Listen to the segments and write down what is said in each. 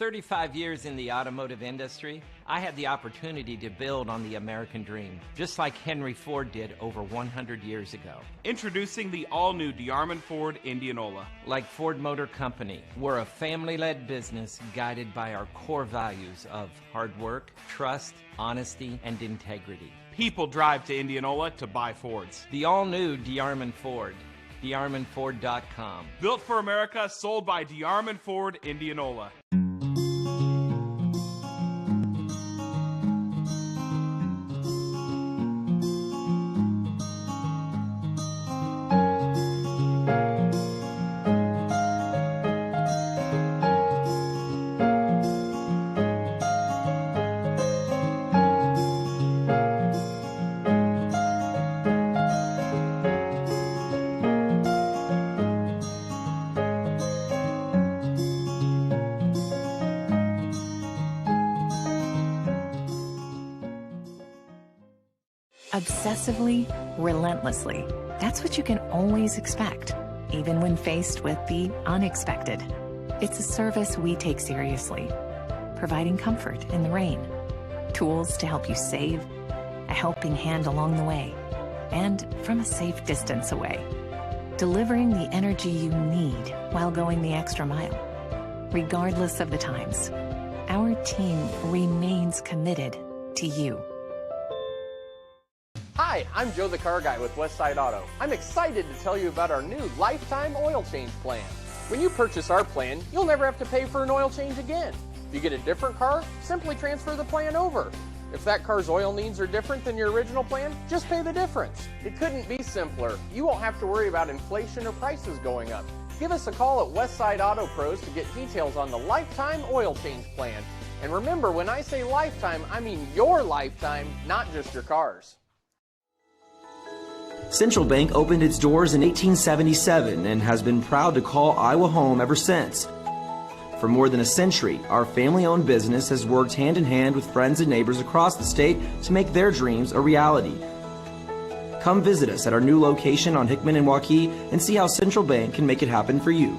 35 years in the automotive industry, I had the opportunity to build on the American dream, just like Henry Ford did over 100 years ago. Introducing the all-new DeArmond Ford Indianola. Like Ford Motor Company, we're a family-led business guided by our core values of hard work, trust, honesty, and integrity. People drive to Indianola to buy Fords. The all-new DeArmond Ford. DeArmondFord.com. Built for America, sold by DeArmond Ford Indianola. Obsessively, relentlessly. That's what you can always expect, even when faced with the unexpected. It's a service we take seriously, providing comfort in the rain, tools to help you save, a helping hand along the way, and from a safe distance away, delivering the energy you need while going the extra mile. Regardless of the times, our team remains committed to you. Hi, I'm Joe the Car Guy with Westside Auto. I'm excited to tell you about our new lifetime oil change plan. When you purchase our plan, you'll never have to pay for an oil change again. If you get a different car, simply transfer the plan over. If that car's oil needs are different than your original plan, just pay the difference. It couldn't be simpler. You won't have to worry about inflation or prices going up. Give us a call at Westside Auto Pros to get details on the lifetime oil change plan. And remember, when I say lifetime, I mean your lifetime, not just your car's. Central Bank opened its doors in 1877 and has been proud to call Iowa home ever since. For more than a century, our family-owned business has worked hand-in-hand with friends and neighbors across the state to make their dreams a reality. Come visit us at our new location on Hickman and Waukee and see how Central Bank can make it happen for you.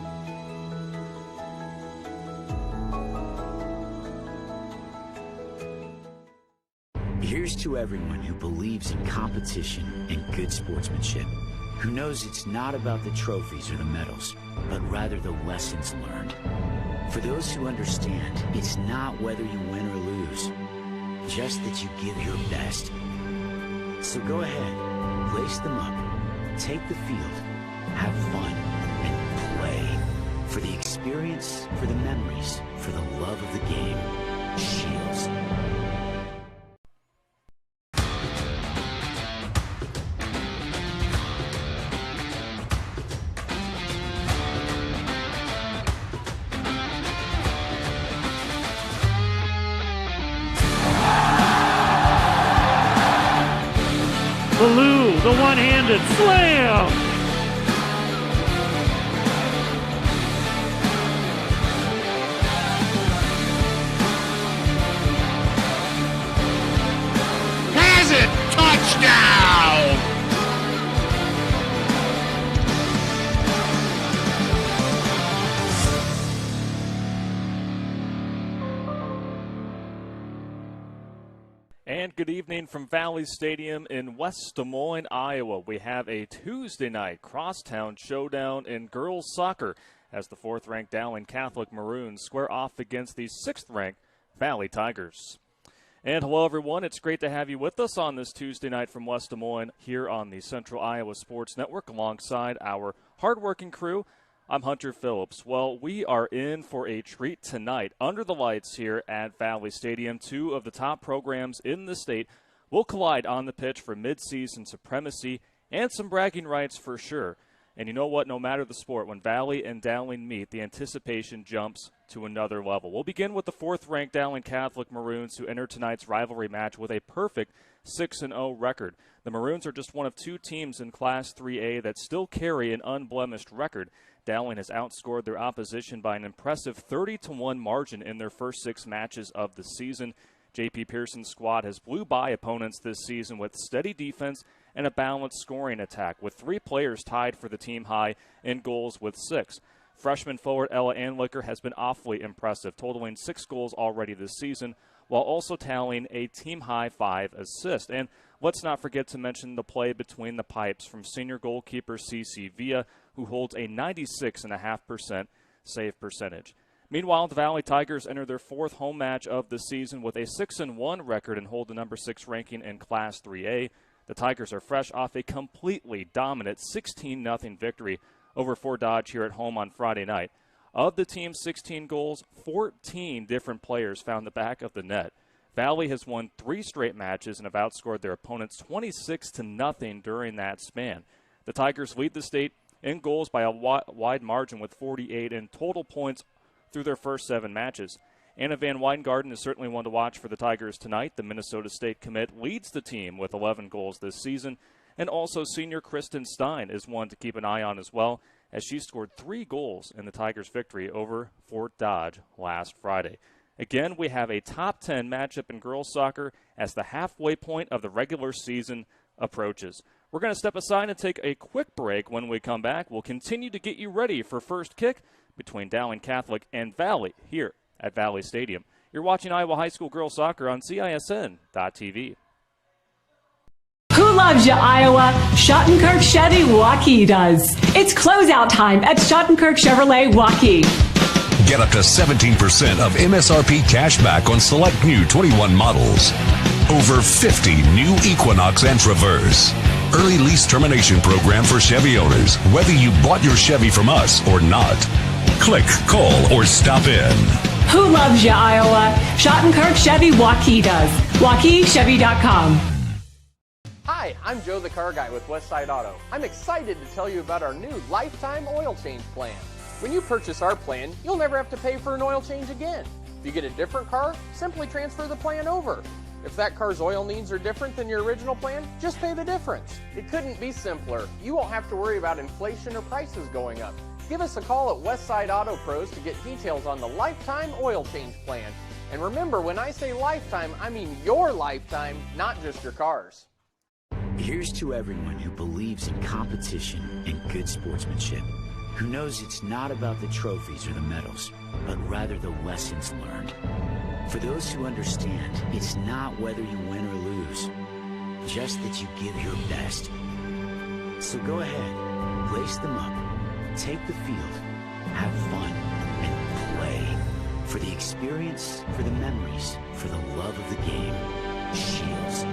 Here's to everyone who believes in competition and good sportsmanship, who knows it's not about the trophies or the medals, but rather the lessons learned. For those who understand, it's not whether you win or lose, just that you give your best. So go ahead, lace them up, take the field, have fun, and play. For the experience, for the memories, for the love of the game, Shields. Ballou, the one-handed slam! Has it! Touchdown! And good evening from Valley Stadium in West Des Moines, Iowa. We have a Tuesday night crosstown showdown in girls soccer as the 4th-ranked Dowling Catholic Maroons square off against the 6th-ranked Valley Tigers. And hello, everyone. It's great to have you with us on this Tuesday night from West Des Moines here on the Central Iowa Sports Network alongside our hardworking crew. I'm Hunter Phillips. Well, we are in for a treat tonight under the lights here at Valley Stadium. 2 of the top programs in the state will collide on the pitch for midseason supremacy and some bragging rights for sure. And you know what? No matter the sport, when Valley and Dowling meet, the anticipation jumps to another level. We'll begin with the 4th-ranked Dowling Catholic Maroons, who enter tonight's rivalry match with a perfect 6-0 record. The Maroons are just one of 2 teams in Class 3A that still carry an unblemished record. Dowling has outscored their opposition by an impressive 30-1 margin in their first 6 matches of the season. J.P. Pearson's squad has blew by opponents this season with steady defense and a balanced scoring attack, with 3 players tied for the team high in goals with 6. Freshman forward Ella Anlicker has been awfully impressive, totaling 6 goals already this season, while also tallying a team-high 5 assists. And let's not forget to mention the play between the pipes from senior goalkeeper CC Villa, who holds a 96.5% save percentage. Meanwhile, the Valley Tigers enter their 4th home match of the season with a 6-1 record and hold the number 6 ranking in Class 3A. The Tigers are fresh off a completely dominant 16-0 victory over Fort Dodge here at home on Friday night. Of the team's 16 goals, 14 different players found the back of the net. Valley has won 3 straight matches and have outscored their opponents 26-0 during that span. The Tigers lead the state in goals by a wide margin with 48 in total points through their first 7 matches. Anna Van Weingarten is certainly one to watch for the Tigers tonight. The Minnesota State commit leads the team with 11 goals this season. And also senior Kristen Stein is one to keep an eye on as well, as she scored 3 goals in the Tigers' victory over Fort Dodge last Friday. Again, we have a top 10 matchup in girls soccer as the halfway point of the regular season approaches. We're going to step aside and take a quick break. When we come back, we'll continue to get you ready for first kick between Dowling Catholic and Valley here at Valley Stadium. You're watching Iowa High School girls soccer on CISN.TV. Who loves you, Iowa? Schottenkirk Chevy Waukee does. It's closeout time at Schottenkirk Chevrolet Waukee. Get up to 17% of MSRP cash back on select new 21 models. Over 50 new Equinox and Traverse. Early lease termination program for Chevy owners, whether you bought your Chevy from us or not. Click, call, or stop in. Who loves you, Iowa? Schottenkirk Chevy Waukee does. WaukeeChevy.com. Hi, I'm Joe the Car Guy with Westside Auto. I'm excited to tell you about our new lifetime oil change plan. When you purchase our plan, you'll never have to pay for an oil change again. If you get a different car, simply transfer the plan over. If that car's oil needs are different than your original plan, just pay the difference. It couldn't be simpler. You won't have to worry about inflation or prices going up. Give us a call at Westside Auto Pros to get details on the lifetime oil change plan. And remember, when I say lifetime, I mean your lifetime, not just your car's. Here's to everyone who believes in competition and good sportsmanship, who knows it's not about the trophies or the medals, but rather the lessons learned. For those who understand, it's not whether you win or lose, just that you give your best. So go ahead, lace them up, take the field, have fun, and play. For the experience, for the memories, for the love of the game. Shields.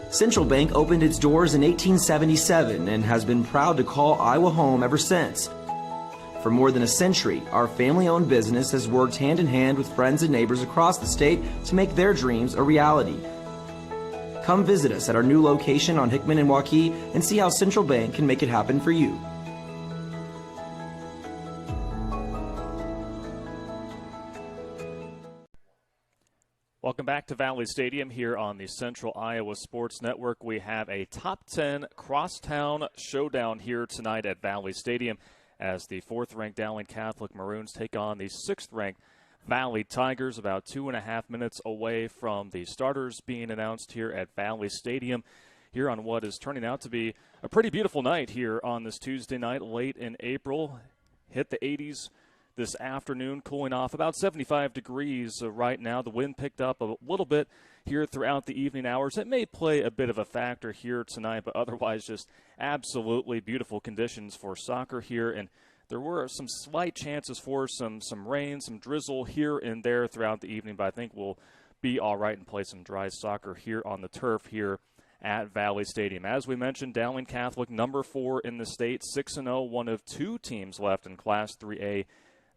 Central Bank opened its doors in 1877 and has been proud to call Iowa home ever since. For more than a century, our family-owned business has worked hand in hand with friends and neighbors across the state to make their dreams a reality. Come visit us at our new location on Hickman and Waukee and see how Central Bank can make it happen for you. Welcome back to Valley Stadium here on the Central Iowa Sports Network. We have a top 10 crosstown showdown here tonight at Valley Stadium as the 4th-ranked Dowling Catholic Maroons take on the 6th-ranked Valley Tigers, about 2.5 minutes away from the starters being announced here at Valley Stadium here on what is turning out to be a pretty beautiful night here on this Tuesday night late in April. Hit the 80s this afternoon, cooling off about 75 degrees right now. The wind picked up a little bit here throughout the evening hours. It may play a bit of a factor here tonight, but otherwise just absolutely beautiful conditions for soccer here. And there were some slight chances for some rain, some drizzle here and there throughout the evening, but I think we'll be all right and play some dry soccer here on the turf here at Valley Stadium. As we mentioned, Dowling Catholic, number 4 in the state, 6-0, one of 2 teams left in Class 3A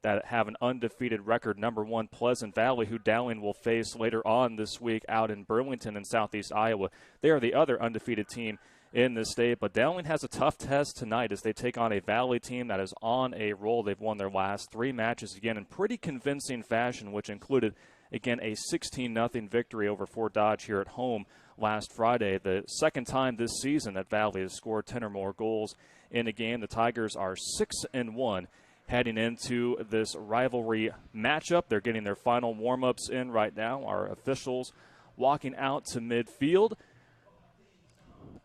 that have an undefeated record. Number 1, Pleasant Valley, who Dowling will face later on this week out in Burlington in southeast Iowa. They are the other undefeated team in the state, but Dowling has a tough test tonight as they take on a Valley team that is on a roll. They've won their last 3 matches again in pretty convincing fashion, which included, again, a 16-0 victory over Fort Dodge here at home last Friday. The second time this season that Valley has scored 10 or more goals in a game. The Tigers are 6-1 heading into this rivalry matchup. They're getting their final warm-ups in right now. Our officials walking out to midfield.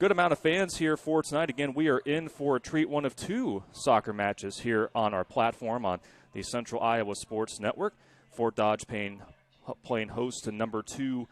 Good amount of fans here for tonight. Again, we are in for a treat, one of 2 soccer matches here on our platform on the Central Iowa Sports Network. Fort Dodge playing host to number 2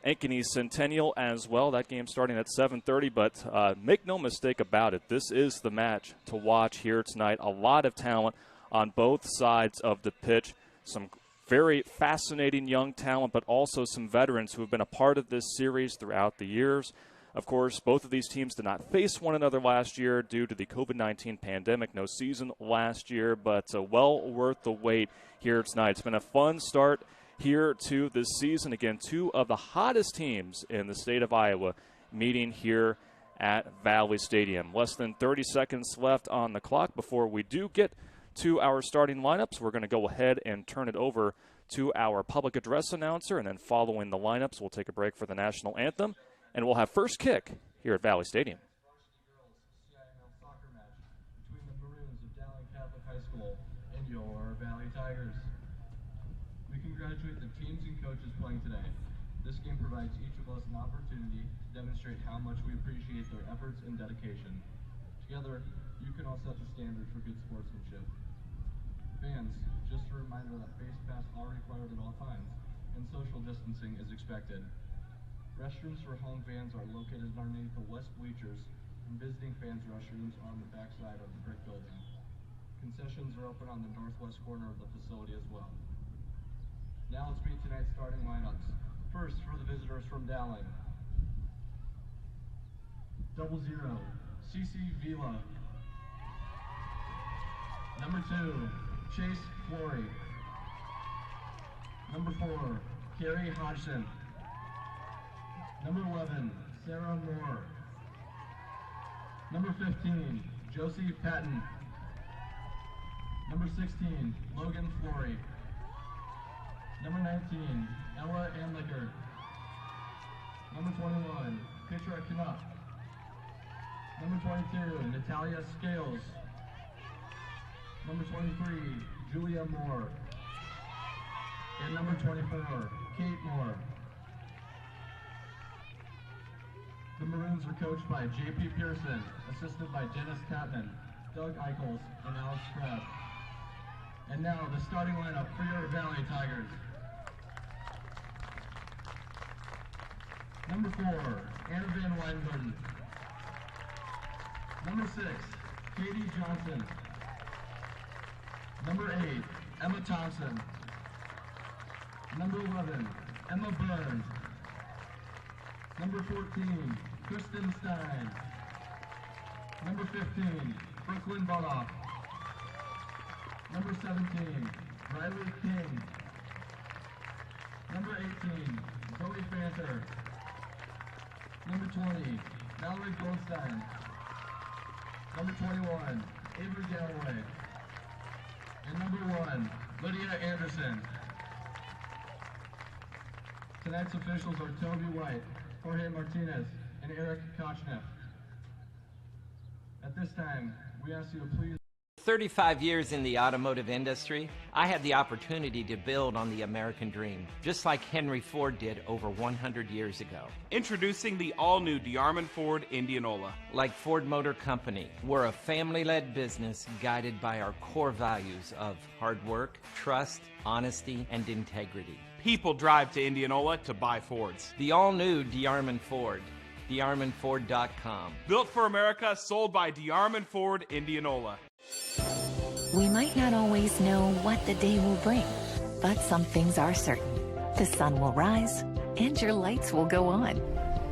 Ankeny Centennial as well. That game starting at 7:30, but make no mistake about it, this is the match to watch here tonight. A lot of talent on both sides of the pitch. Some very fascinating young talent, but also some veterans who have been a part of this series throughout the years. Of course, both of these teams did not face one another last year due to the COVID-19 pandemic. No season last year, but well worth the wait here tonight. It's been a fun start here to this season. Again, 2 of the hottest teams in the state of Iowa meeting here at Valley Stadium. Less than 30 seconds left on the clock before we do get to our starting lineups. We're going to go ahead and turn it over to our public address announcer, and then following the lineups, we'll take a break for the national anthem, and we'll have first kick here at Valley Stadium. CIML soccer match between the Maroons of Dowling Catholic High School and your Valley Tigers. We congratulate the teams and coaches playing today. This game provides each of us an opportunity to demonstrate how much we appreciate their efforts and dedication. Together, you can all set the standard for good sportsmanship. Fans, just a reminder that face masks are required at all times, and social distancing is expected. Restrooms for home fans are located underneath the west bleachers, and visiting fans' restrooms are on the back side of the brick building. Concessions are open on the northwest corner of the facility as well. Now let's meet tonight's starting lineups. First, for the visitors from Dowling. 00, CC Vila. Number 2, Chase Flory. Number 4, Carrie Hodgson. Number 11, Sarah Moore. Number 15, Josie Patton. Number 16, Logan Flory. Number 19, Ella Anlicker. Number 21, Petra Knupp. Number 22, Natalia Scales. Number 23, Julia Moore. And number 24, Kate Moore. The Maroons are coached by J.P. Pearson, assisted by Dennis Tatman, Doug Eichels, and Alex Crabb. And now the starting lineup for your Valley Tigers. Number 4, Anna Van Weinbergen. Number 6, Katie Johnson. Number 8, Emma Thompson. Number 11, Emma Burns. Number 14, Kristen Stein. Number 15, Brooklyn Butoff. Number 17, Riley King. Number 18, Zoe Fanter. Number 20, Mallory Goldstein. Number 21, Avery Galloway. And number 1, Lydia Anderson. Tonight's officials are Toby White, Jorge Martinez, and Eric Kochneff. At this time, we ask you to please... 35 years in the automotive industry, I had the opportunity to build on the American dream, just like Henry Ford did over 100 years ago. Introducing the all-new DeArmond Ford Indianola. Like Ford Motor Company, we're a family-led business guided by our core values of hard work, trust, honesty, and integrity. People drive to Indianola to buy Fords. The all-new DeArmond Ford, DeArmondFord.com. Built for America, sold by DeArmond Ford Indianola. We might not always know what the day will bring, but some things are certain. The sun will rise and your lights will go on.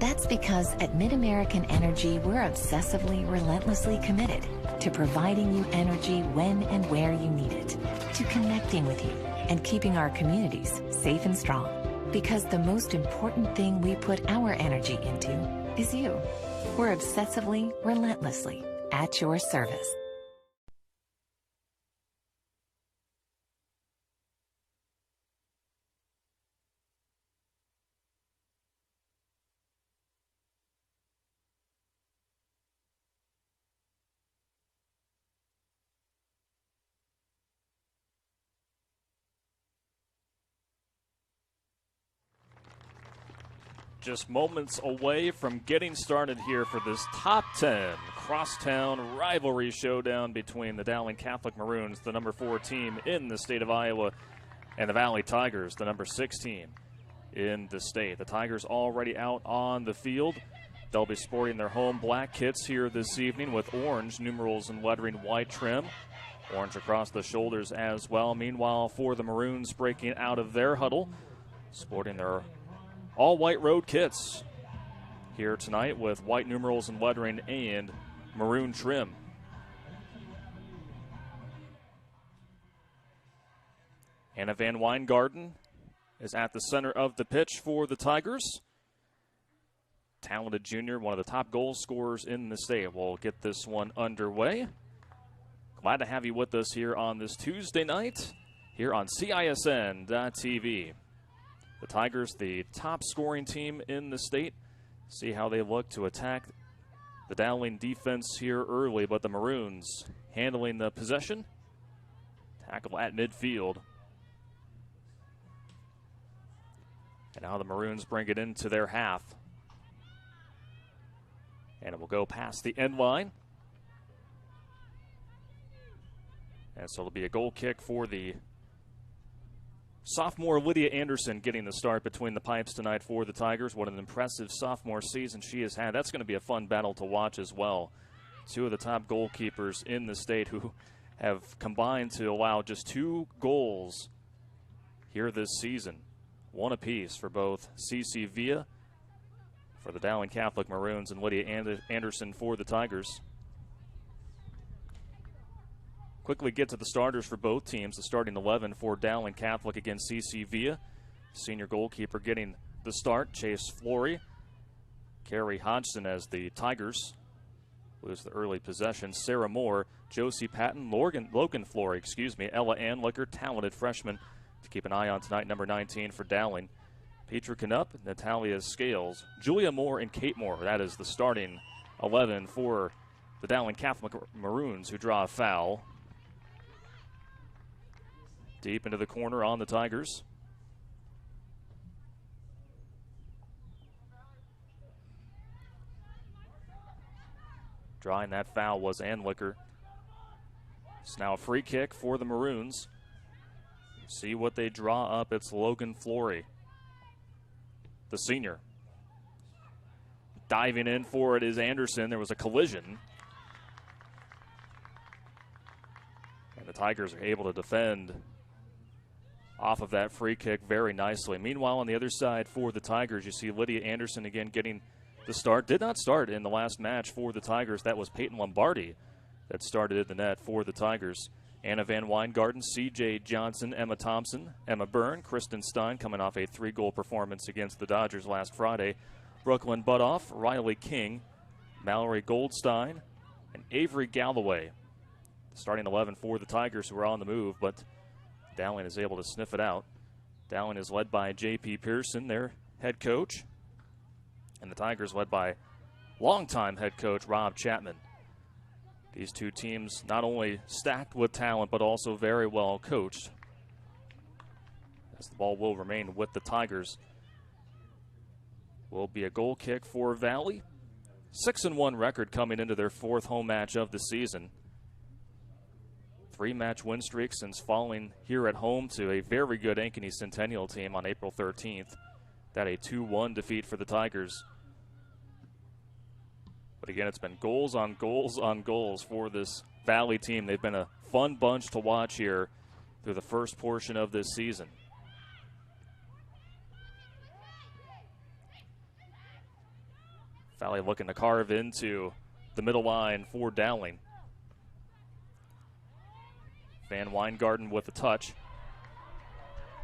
That's because at MidAmerican Energy, we're obsessively, relentlessly committed to providing you energy when and where you need it, to connecting with you and keeping our communities safe and strong. Because the most important thing we put our energy into is you. We're obsessively, relentlessly at your service. Just moments away from getting started here for this top 10 crosstown rivalry showdown between the Dowling Catholic Maroons, the number 4 team in the state of Iowa, and the Valley Tigers, the number 6 team in the state. The Tigers already out on the field. They'll be sporting their home black kits here this evening with orange numerals and lettering white trim. Orange across the shoulders as well. Meanwhile, for the Maroons breaking out of their huddle, sporting their all-white road kits here tonight with white numerals and lettering and maroon trim. Anna Van Weingarten is at the center of the pitch for the Tigers. Talented junior, one of the top goal scorers in the state. We'll get this one underway. Glad to have you with us here on this Tuesday night here on CISN.TV. The Tigers, the top scoring team in the state. See how they look to attack the Dowling defense here early, but the Maroons handling the possession. Tackle at midfield. And now the Maroons bring it into their half. And it will go past the end line. And so it'll be a goal kick for the sophomore Lydia Anderson getting the start between the pipes tonight for the Tigers. What an impressive sophomore season she has had. That's going to be a fun battle to watch as well. 2 of the top goalkeepers in the state who have combined to allow just 2 goals here this season. 1 apiece for both CC Villa for the Dowling Catholic Maroons and Lydia Anderson for the Tigers. Quickly get to the starters for both teams. The starting 11 for Dowling Catholic against CC Villa. Senior goalkeeper getting the start, Chase Flory. Carrie Hodgson as the Tigers lose the early possession. Sarah Moore, Josie Patton, Logan Flory, Ella Anlicker, talented freshman to keep an eye on tonight, number 19 for Dowling. Petra Knupp, Natalia Scales, Julia Moore, and Kate Moore. That is the starting 11 for the Dowling Catholic Maroons, who draw a foul. Deep into the corner on the Tigers. Drawing that foul was Anlicker. It's now a free kick for the Maroons. See what they draw up. It's Logan Flory, the senior. Diving in for it is Anderson. There was a collision. And the Tigers are able to defend off of that free kick very nicely. Meanwhile, on the other side for the Tigers, you see Lydia Anderson again getting the start. Did not start in the last match for the Tigers. That was Peyton Lombardi that started at the net for the Tigers. Anna Van Weingarten, C.J. Johnson, Emma Thompson, Emma Byrne, Kristen Stein coming off a 3-goal performance against the Dodgers last Friday. Brooklyn Butoff, Riley King, Mallory Goldstein, and Avery Galloway. Starting 11 for the Tigers, who are on the move, but Dowling is able to sniff it out. Dowling is led by J.P. Pearson, their head coach. And the Tigers led by longtime head coach Rob Chapman. These two teams not only stacked with talent, but also very well coached. As the ball will remain with the Tigers. Will be a goal kick for Valley. 6-1 record coming into their 4th home match of the season. 3-match win streak since falling here at home to a very good Ankeny Centennial team on April 13th. That a 2-1 defeat for the Tigers. But again, it's been goals on goals on goals for this Valley team. They've been a fun bunch to watch here through the first portion of this season. Valley looking to carve into the middle line for Dowling. Van Weingarten with a touch.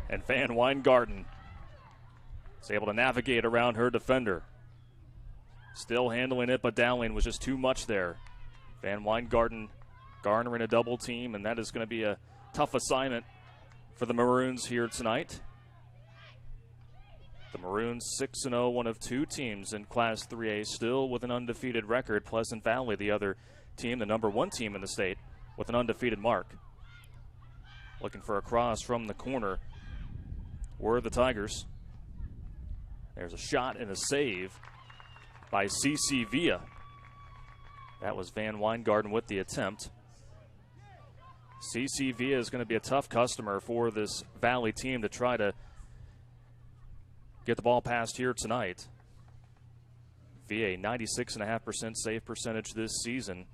And Van Weingarten is able to navigate around her defender. Still handling it, but Dowling was just too much there. Van Weingarten garnering a double team, and that is going to be a tough assignment for the Maroons here tonight. The Maroons 6-0, one of two teams in Class 3A, still with an undefeated record. Pleasant Valley, the other team, the number one team in the state, with an undefeated mark. Looking for a cross from the corner were the Tigers. There's a shot and a save by C.C. Villa. That was Van Weingarten with the attempt. C.C. Villa is going to be a tough customer for this Valley team to try to get the ball past here tonight. Villa, 96.5% save percentage this season,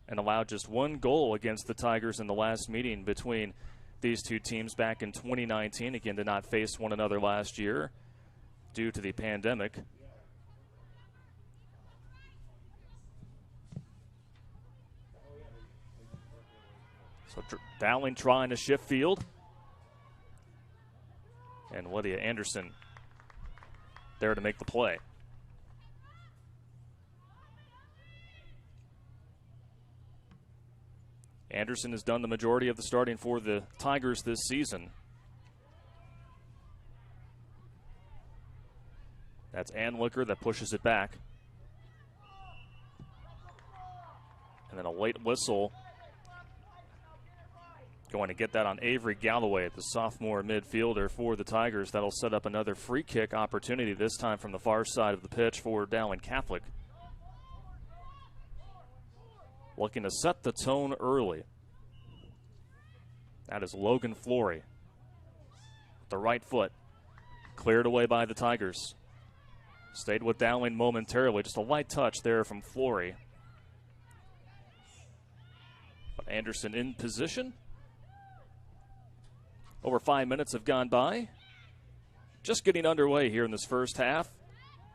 and allowed just one goal against the Tigers in the last meeting between these two teams back in 2019. Again, did not face one another last year due to the pandemic. So Dowling trying to shift field. And Lydia Anderson there to make the play. Anderson has done the majority of the starting for the Tigers this season. That's Ann Licker that pushes it back. And then a late whistle. Going to get that on Avery Galloway, the sophomore midfielder for the Tigers. That'll set up another free kick opportunity, this time from the far side of the pitch for Dowling Catholic. Looking to set the tone early. That is Logan Flory. The right foot. Cleared away by the Tigers. Stayed with Dowling momentarily. Just a light touch there from Flory. But Anderson in position. Over 5 minutes have gone by. Just getting underway here in this first half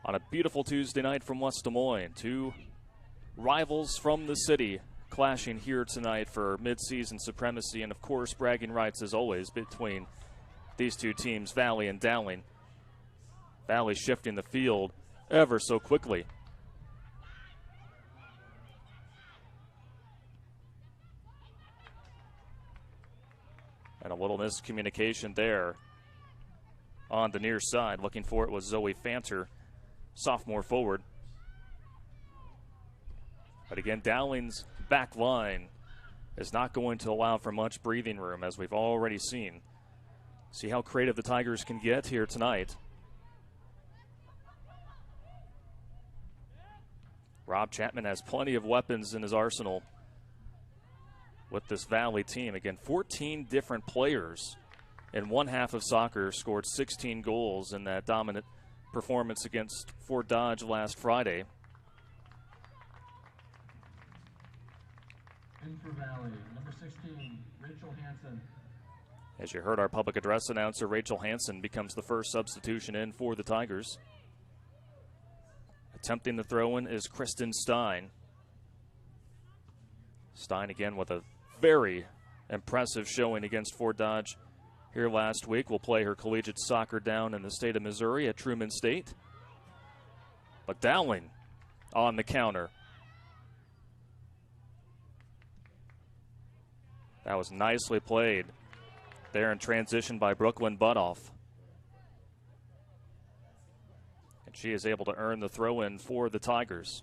on a beautiful Tuesday night from West Des Moines. Two rivals from the city clashing here tonight for midseason supremacy and, of course, bragging rights as always between these two teams, Valley and Dowling. Valley shifting the field ever so quickly. And a little miscommunication there on the near side. Looking for it was Zoe Fanter, sophomore forward. But again, Dowling's back line is not going to allow for much breathing room, as we've already seen. See how creative the Tigers can get here tonight. Rob Chapman has plenty of weapons in his arsenal with this Valley team. Again, 14 different players in one half of soccer scored 16 goals in that dominant performance against Fort Dodge last Friday. In for Valley, number 16, Rachel Hansen. As you heard our public address announcer, Rachel Hansen becomes the first substitution in for the Tigers. Attempting the throw-in is Kristen Stein. Stein again with a very impressive showing against Fort Dodge here last week. Will play her collegiate soccer down in the state of Missouri at Truman State. But Dowling on the counter. That was nicely played there in transition by Brooklyn Butoff. And she is able to earn the throw-in for the Tigers.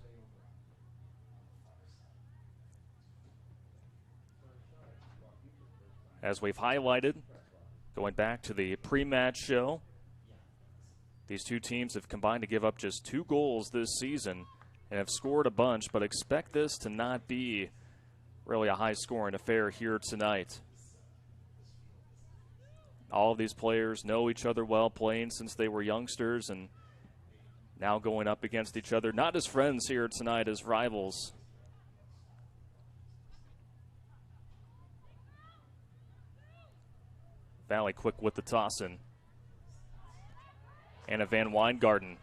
As we've highlighted, going back to the pre-match show, these two teams have combined to give up just 2 goals this season and have scored a bunch, but expect this to not be really a high-scoring affair here tonight. All of these players know each other well, playing since they were youngsters, and now going up against each other, not as friends here tonight, as rivals. Valley quick with the toss-in. Anna Van Weingarten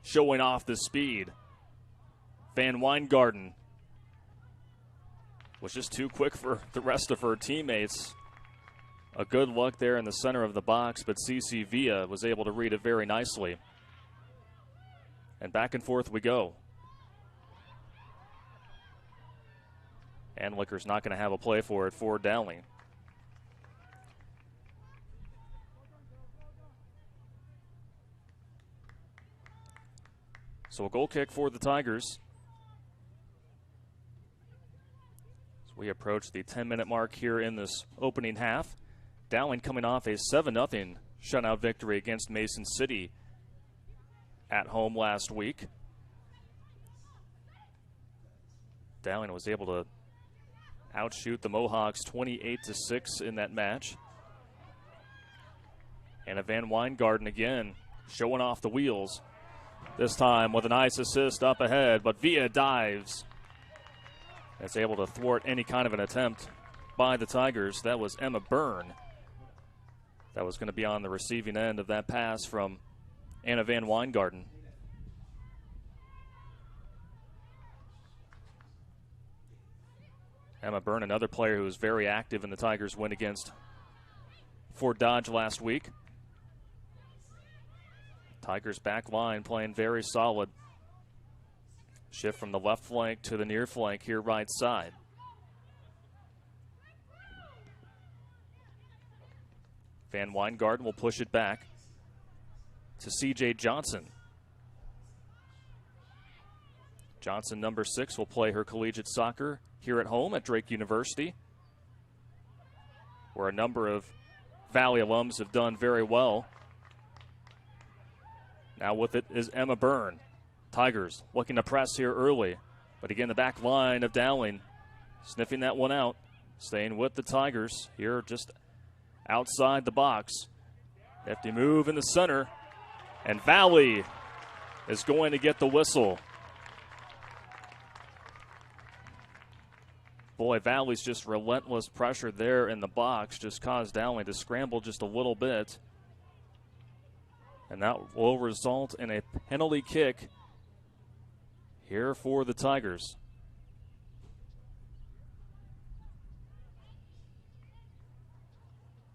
showing off the speed. Van Weingarten was just too quick for the rest of her teammates. A good look there in the center of the box, but CC Villa was able to read it very nicely. And back and forth we go. Anliker's not going to have a play for it for Dowling. So a goal kick for the Tigers. As we approach the 10-minute mark here in this opening half. Dowling coming off a 7-0 shutout victory against Mason City at home last week. Dowling was able to outshoot the Mohawks 28-6 in that match. And a Van Weingarten again showing off the wheels. This time with a nice assist up ahead, but Villa dives. That's able to thwart any kind of an attempt by the Tigers. That was Emma Byrne. That was going to be on the receiving end of that pass from Anna Van Weingarten. Emma Byrne, another player who was very active in the Tigers' win against Fort Dodge last week. Tigers back line playing very solid. Shift from the left flank to the near flank here right side. Van Weingarten will push it back to C.J. Johnson. Johnson, number 6, will play her collegiate soccer here at home at Drake University, where a number of Valley alums have done very well. Now with it is Emma Byrne. Tigers looking to press here early, but again the back line of Dowling sniffing that one out, staying with the Tigers here just outside the box. Hefty move in the center, and Valley is going to get the whistle. Boy, Valley's just relentless pressure there in the box just caused Dowling to scramble just a little bit. And that will result in a penalty kick here for the Tigers.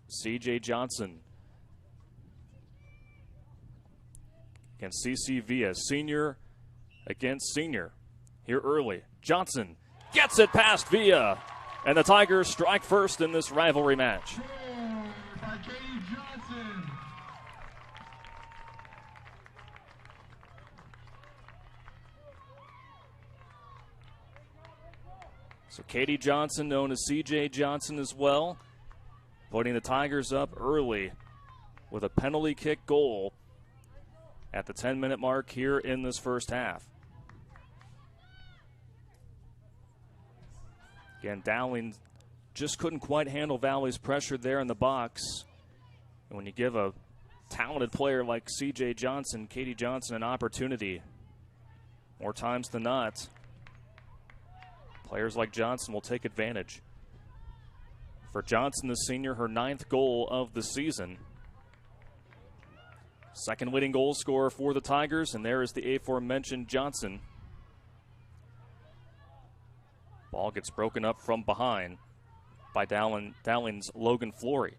C.J. Johnson against C.C. Villa. Senior against senior here early. Johnson gets it past Villa, and the Tigers strike first in this rivalry match. So Katie Johnson, known as C.J. Johnson as well, putting the Tigers up early with a penalty kick goal at the 10-minute mark here in this first half. Again, Dowling just couldn't quite handle Valley's pressure there in the box. And when you give a talented player like C.J. Johnson, Katie Johnson, an opportunity, more times than not, players like Johnson will take advantage. For Johnson, the senior, her 9th goal of the season. Second leading goal scorer for the Tigers, and there is the aforementioned Johnson. Ball gets broken up from behind by Dowling's Logan Flory.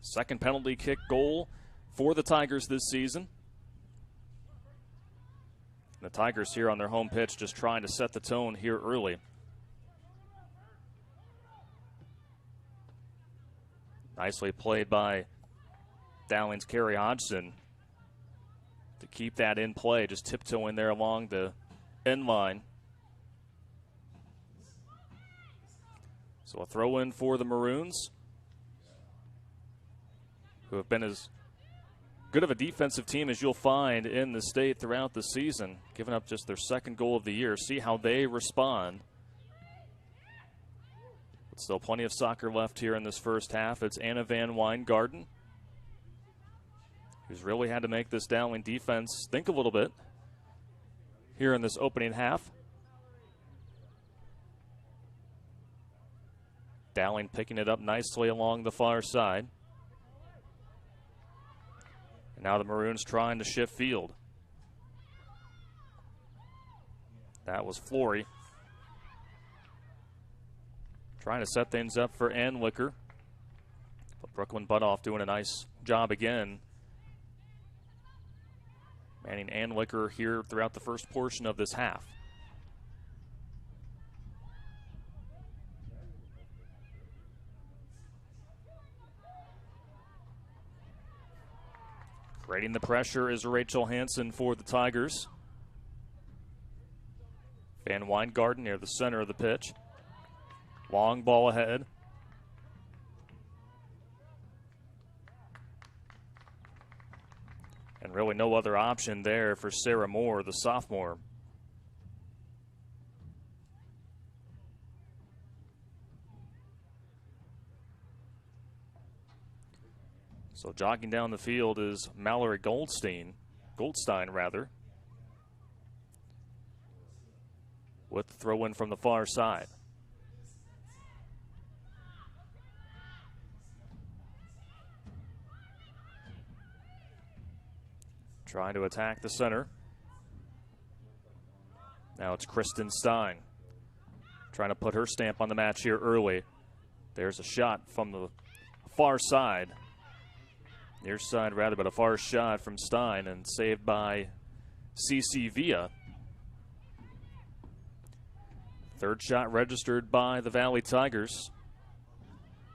Second penalty kick goal for the Tigers this season. The Tigers here on their home pitch just trying to set the tone here early. Nicely played by Dowling's Carrie Hodgson to keep that in play, just tiptoeing there along the end line. So a throw in for the Maroons, who have been as good of a defensive team as you'll find in the state throughout the season, giving up just their second goal of the year. See how they respond. But still plenty of soccer left here in this first half. It's Anna Van Weingarten, who's really had to make this Dowling defense think a little bit here in this opening half. Dowling picking it up nicely along the far side. And now the Maroons trying to shift field. That was Flory. Trying to set things up for Anlicker. But Brooklyn Butoff doing a nice job again. Manning Anlicker here throughout the first portion of this half. Creating the pressure is Rachel Hansen for the Tigers. Van Weingarten near the center of the pitch. Long ball ahead. And really no other option there for Sarah Moore, the sophomore. So jogging down the field is Mallory Goldstein, with the throw in from the far side. Trying to attack the center. Now it's Kristen Stein trying to put her stamp on the match here early. There's a shot from the far side. Near side rather, but a far shot from Stein and saved by CC Villa. Third shot registered by the Valley Tigers,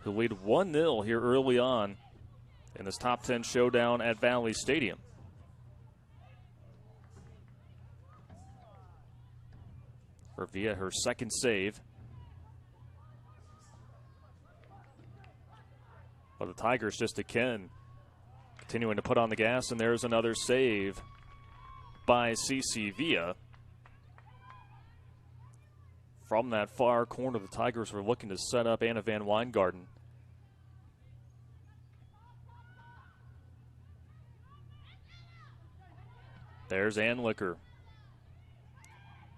who lead 1-0 here early on in this top 10 showdown at Valley Stadium. For Villa, her second save. But the Tigers just again continuing to put on the gas, and there's another save by CC Villa. From that far corner, the Tigers were looking to set up Anna Van Weingarten. There's Anlicker.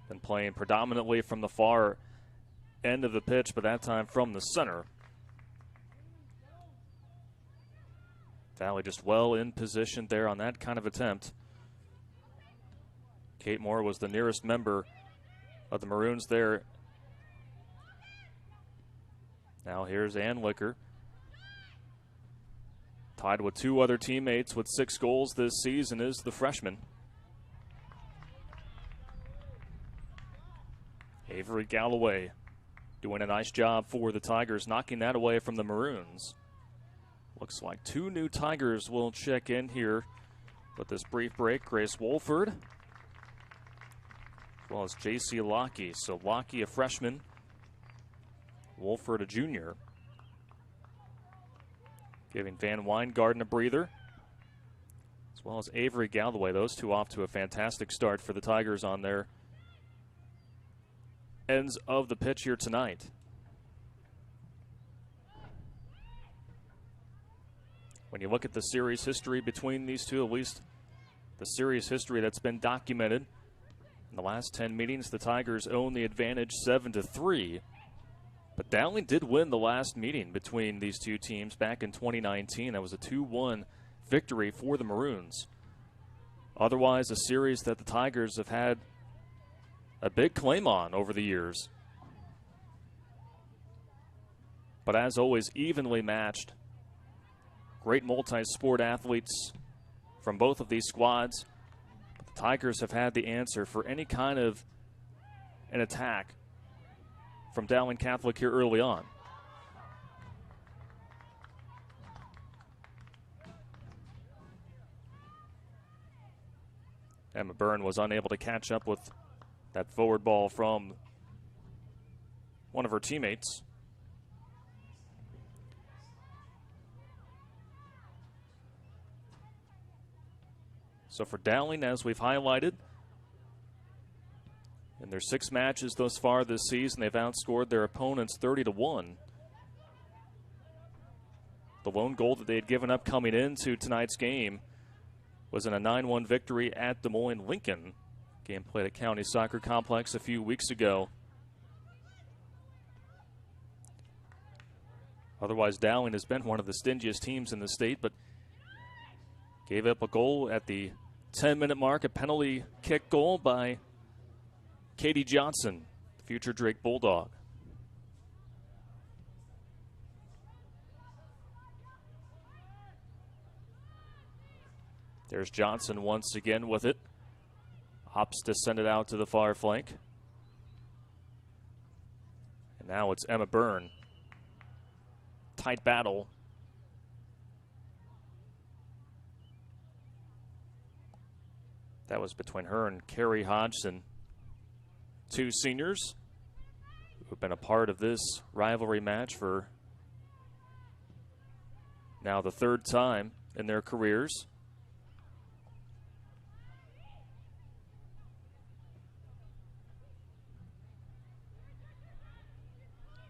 Been playing predominantly from the far end of the pitch, but that time from the center. Valley just well in position there on that kind of attempt. Kate Moore was the nearest member of the Maroons there. Now here's Anlicker. Tied with two other teammates with 6 goals this season is the freshman. Avery Galloway doing a nice job for the Tigers, knocking that away from the Maroons. Looks like 2 new Tigers will check in here with this brief break. Grace Wolford, as well as J.C. Lockey. So Lockey, a freshman, Wolford, a junior. Giving Van Weingarten a breather, as well as Avery Galloway. Those two off to a fantastic start for the Tigers on their ends of the pitch here tonight. When you look at the series history between these two, at least the series history that's been documented, in the last 10 meetings, the Tigers own the advantage 7-3. But Dowling did win the last meeting between these two teams back in 2019. That was a 2-1 victory for the Maroons. Otherwise, a series that the Tigers have had a big claim on over the years. But as always, evenly matched. Great multi-sport athletes from both of these squads. But the Tigers have had the answer for any kind of an attack from Dowling Catholic here early on. Emma Byrne was unable to catch up with that forward ball from one of her teammates. So for Dowling, as we've highlighted, in their 6 matches thus far this season, they've outscored their opponents 30-1. The lone goal that they had given up coming into tonight's game was in a 9-1 victory at Des Moines Lincoln. Game played at County Soccer Complex a few weeks ago. Otherwise, Dowling has been one of the stingiest teams in the state, but gave up a goal at the 10-minute mark, a penalty kick goal by Katie Johnson, the future Drake Bulldog. There's Johnson once again with it. Opts to send it out to the far flank. And now it's Emma Byrne. Tight battle. That was between her and Carrie Hodgson, two seniors who've been a part of this rivalry match for now the third time in their careers.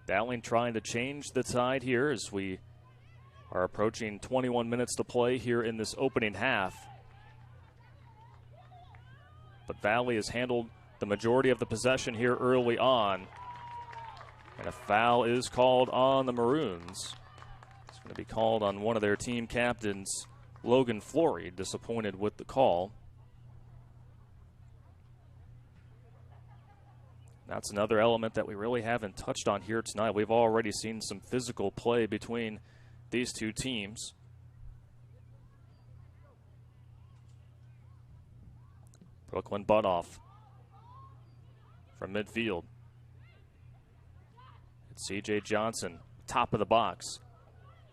Dowling trying to change the tide here as we are approaching 21 minutes to play here in this opening half. But Valley has handled the majority of the possession here early on. And a foul is called on the Maroons. It's going to be called on one of their team captains, Logan Flory, disappointed with the call. That's another element that we really haven't touched on here tonight. We've already seen some physical play between these two teams. Brooklyn Butoff from midfield. It's C.J. Johnson, top of the box.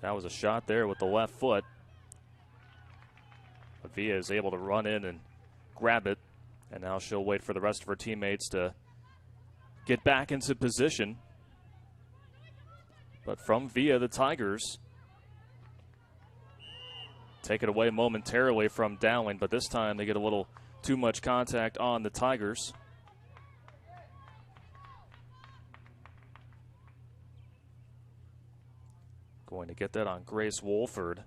That was a shot there with the left foot. But Villa is able to run in and grab it. And now she'll wait for the rest of her teammates to get back into position. But from Villa, the Tigers take it away momentarily from Dowling, but this time they get a little too much contact on the Tigers. Going to get that on Grace Wolford.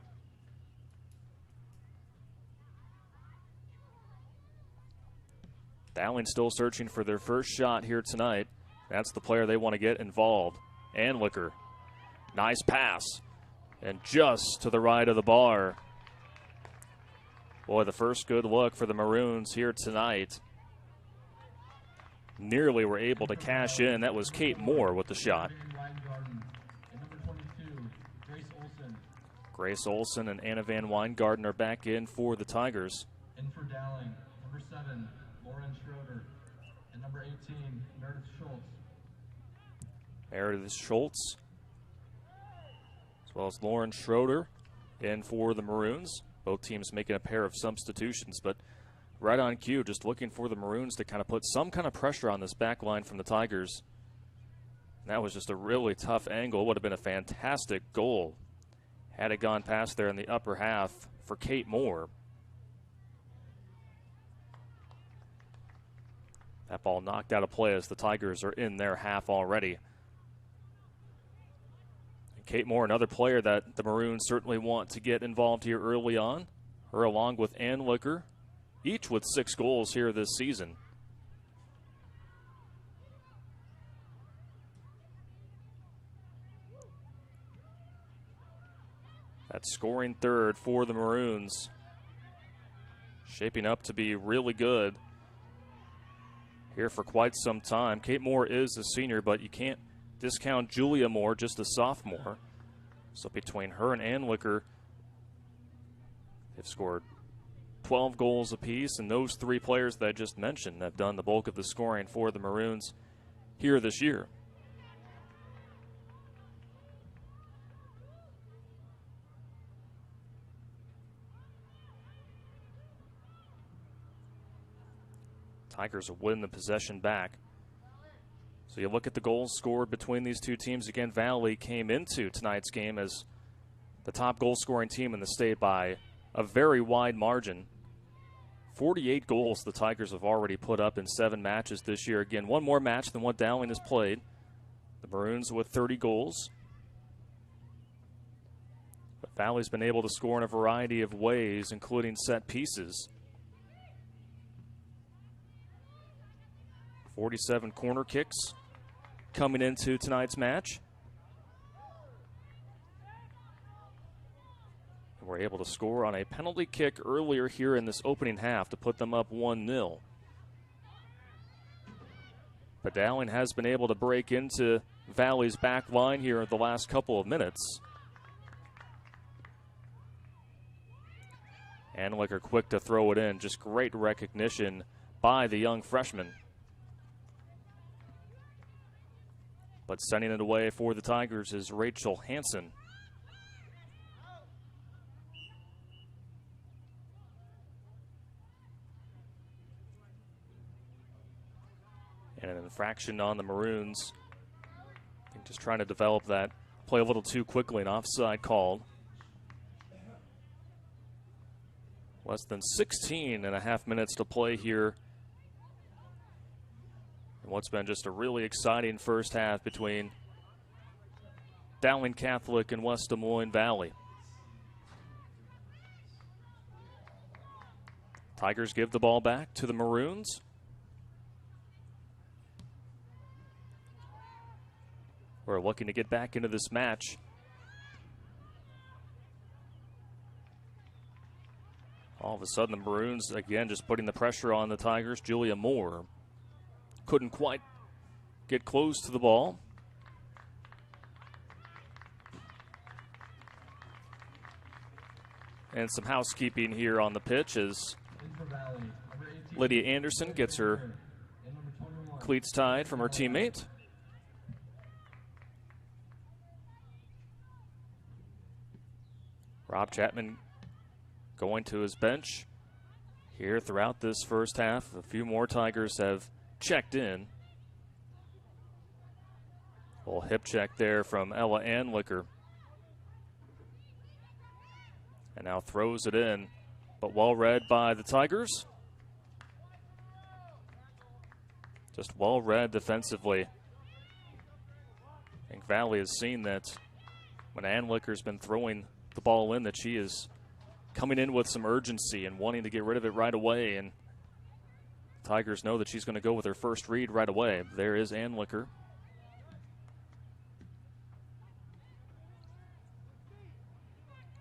Dowling still searching for their first shot here tonight. That's the player they want to get involved. Anlicker. Nice pass. And just to the right of the bar. Boy, the first good look for the Maroons here tonight. Nearly were able to cash in. That was Kate Moore with the shot. Grace Olson and Anna Van Weingarten are back in for the Tigers. In for Dowling, number 7, Lauren Schroeder, and number 18, Meredith Schultz. Meredith Schultz, as well as Lauren Schroeder, in for the Maroons. Both teams making a pair of substitutions, but right on cue, just looking for the Maroons to kind of put some kind of pressure on this back line from the Tigers. And that was just a really tough angle. It would have been a fantastic goal had it gone past there in the upper half for Kate Moore. That ball knocked out of play as the Tigers are in their half already. And Kate Moore, another player that the Maroons certainly want to get involved here early on. Her along with Ann Licker, each with 6 goals here this season. That scoring third for the Maroons, shaping up to be really good here for quite some time. Kate Moore is a senior, but you can't discount Julia Moore, just a sophomore. So between her and Ann Licker, they've scored 12 goals apiece, and those 3 players that I just mentioned have done the bulk of the scoring for the Maroons here this year. Tigers will win the possession back. So you look at the goals scored between these two teams. Again, Valley came into tonight's game as the top goal-scoring team in the state by a very wide margin. 48 goals the Tigers have already put up in 7 matches this year. Again, one more match than what Dowling has played. The Maroons with 30 goals. But Valley's been able to score in a variety of ways, including set pieces. 47 corner kicks coming into tonight's match. Were able to score on a penalty kick earlier here in this opening half to put them up 1-0. But Dowling has been able to break into Valley's back line here in the last couple of minutes. Anlicker quick to throw it in. Just great recognition by the young freshman. But sending it away for the Tigers is Rachel Hansen. And an infraction on the Maroons. I think just trying to develop that play a little too quickly, an offside called. Less than 16 and a half minutes to play here. And what's been just a really exciting first half between Dowling Catholic and West Des Moines Valley. Tigers give the ball back to the Maroons. We're looking to get back into this match. All of a sudden, the Maroons, again, just putting the pressure on the Tigers. Julia Moore couldn't quite get close to the ball. And some housekeeping here on the pitch as Lydia Anderson gets her cleats tied from her teammate. Rob Chapman going to his bench here throughout this first half. A few more Tigers have checked in. A little hip check there from Ella Anlicker. And now throws it in, but well read by the Tigers. Just well read defensively. I think Valley has seen that when Anlicker's been throwing the ball in, that she is coming in with some urgency and wanting to get rid of it right away. And Tigers know that she's going to go with her first read right away. There is Anlicker.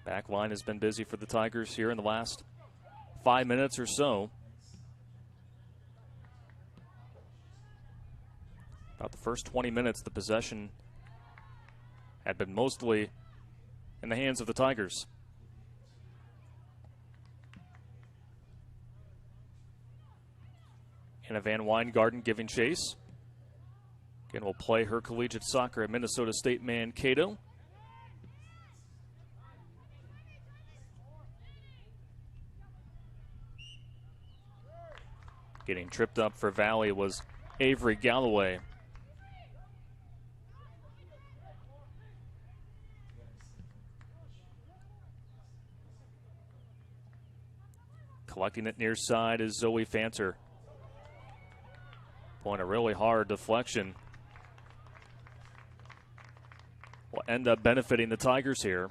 Back line has been busy for the Tigers here in the last 5 minutes or so. About the first 20 minutes, the possession had been mostly in the hands of the Tigers. Anna Van Weingarten giving chase. Again, will play her collegiate soccer at Minnesota State Mankato. Getting tripped up for Valley was Avery Galloway. Collecting it near side is Zoe Fanter. Pulling a really hard deflection. Will end up benefiting the Tigers here,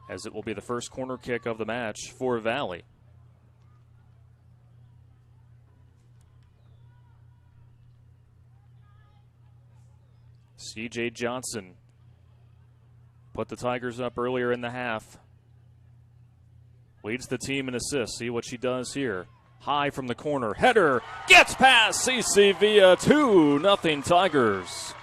as it will be the first corner kick of the match for Valley. C.J. Johnson put the Tigers up earlier in the half. Leads the team in assists. See what she does here. High from the corner. Header gets past CC Villa. 2-0 Tigers.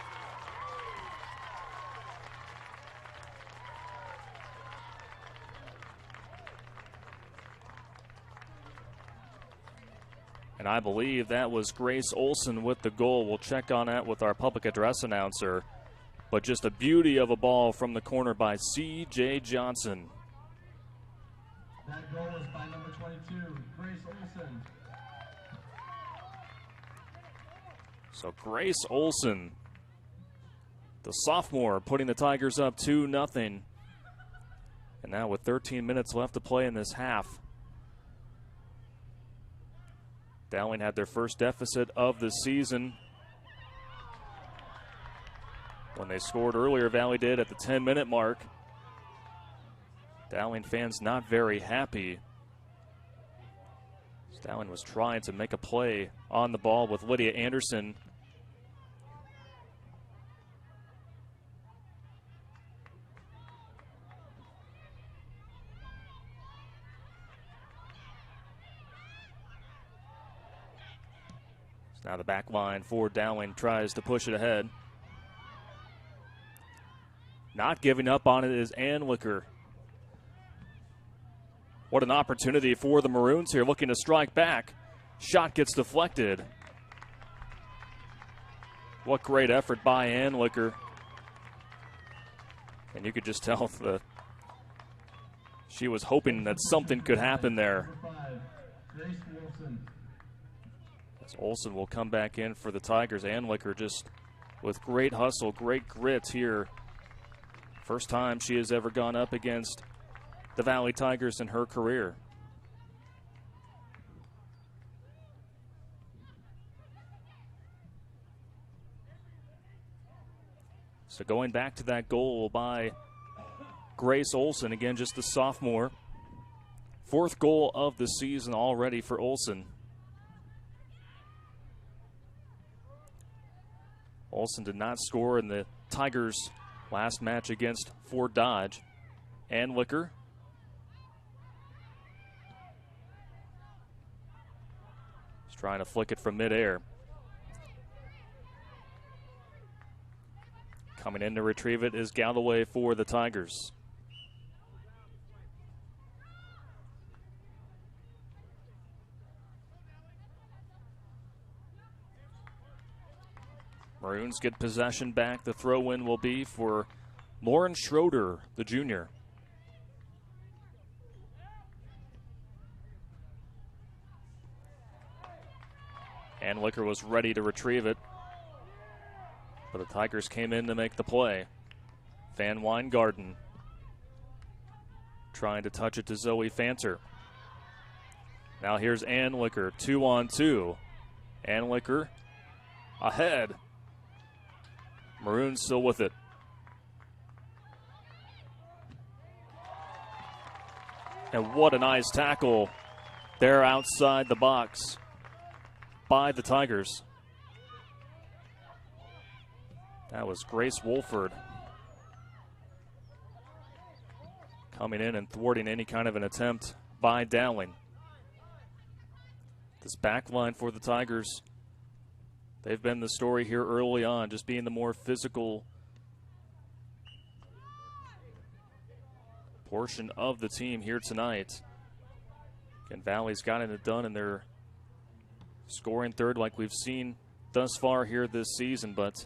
And I believe that was Grace Olson with the goal. We'll check on that with our public address announcer. But just a beauty of a ball from the corner by C.J. Johnson. That goal was by number 22, Grace Olson. So Grace Olson, the sophomore, putting the Tigers up 2-0. And now with 13 minutes left to play in this half, Dowling had their first deficit of the season. When they scored earlier, Valley did at the 10-minute mark. Dowling fans not very happy. Dowling was trying to make a play on the ball with Lydia Anderson. Now the back line for Dowling tries to push it ahead. Not giving up on it is Anlicker. What an opportunity for the Maroons here, looking to strike back. Shot gets deflected. What great effort by Anlicker. And you could just tell she was hoping that something could happen there. As Olsen will come back in for the Tigers. Anlicker just with great hustle, great grit here. First time she has ever gone up against the Valley Tigers in her career. So going back to that goal by Grace Olsen, again just a sophomore. Fourth goal of the season already for Olsen. Olsen did not score in the Tigers' last match against Fort Dodge. Anlicker. He's trying to flick it from midair. Coming in to retrieve it is Galloway for the Tigers. Maroons get possession back. The throw-in will be for Lauren Schroeder, the junior. Anlicker was ready to retrieve it, but the Tigers came in to make the play. Van Weingarten trying to touch it to Zoe Fanter. Now here's Anlicker, 2-on-2. Anlicker ahead. Maroons still with it. And what a nice tackle there outside the box by the Tigers. That was Grace Wolford coming in and thwarting any kind of an attempt by Dowling. This back line for the Tigers, they've been the story here early on, just being the more physical portion of the team here tonight. Again, Valley's gotten it done in their scoring third like we've seen thus far here this season, but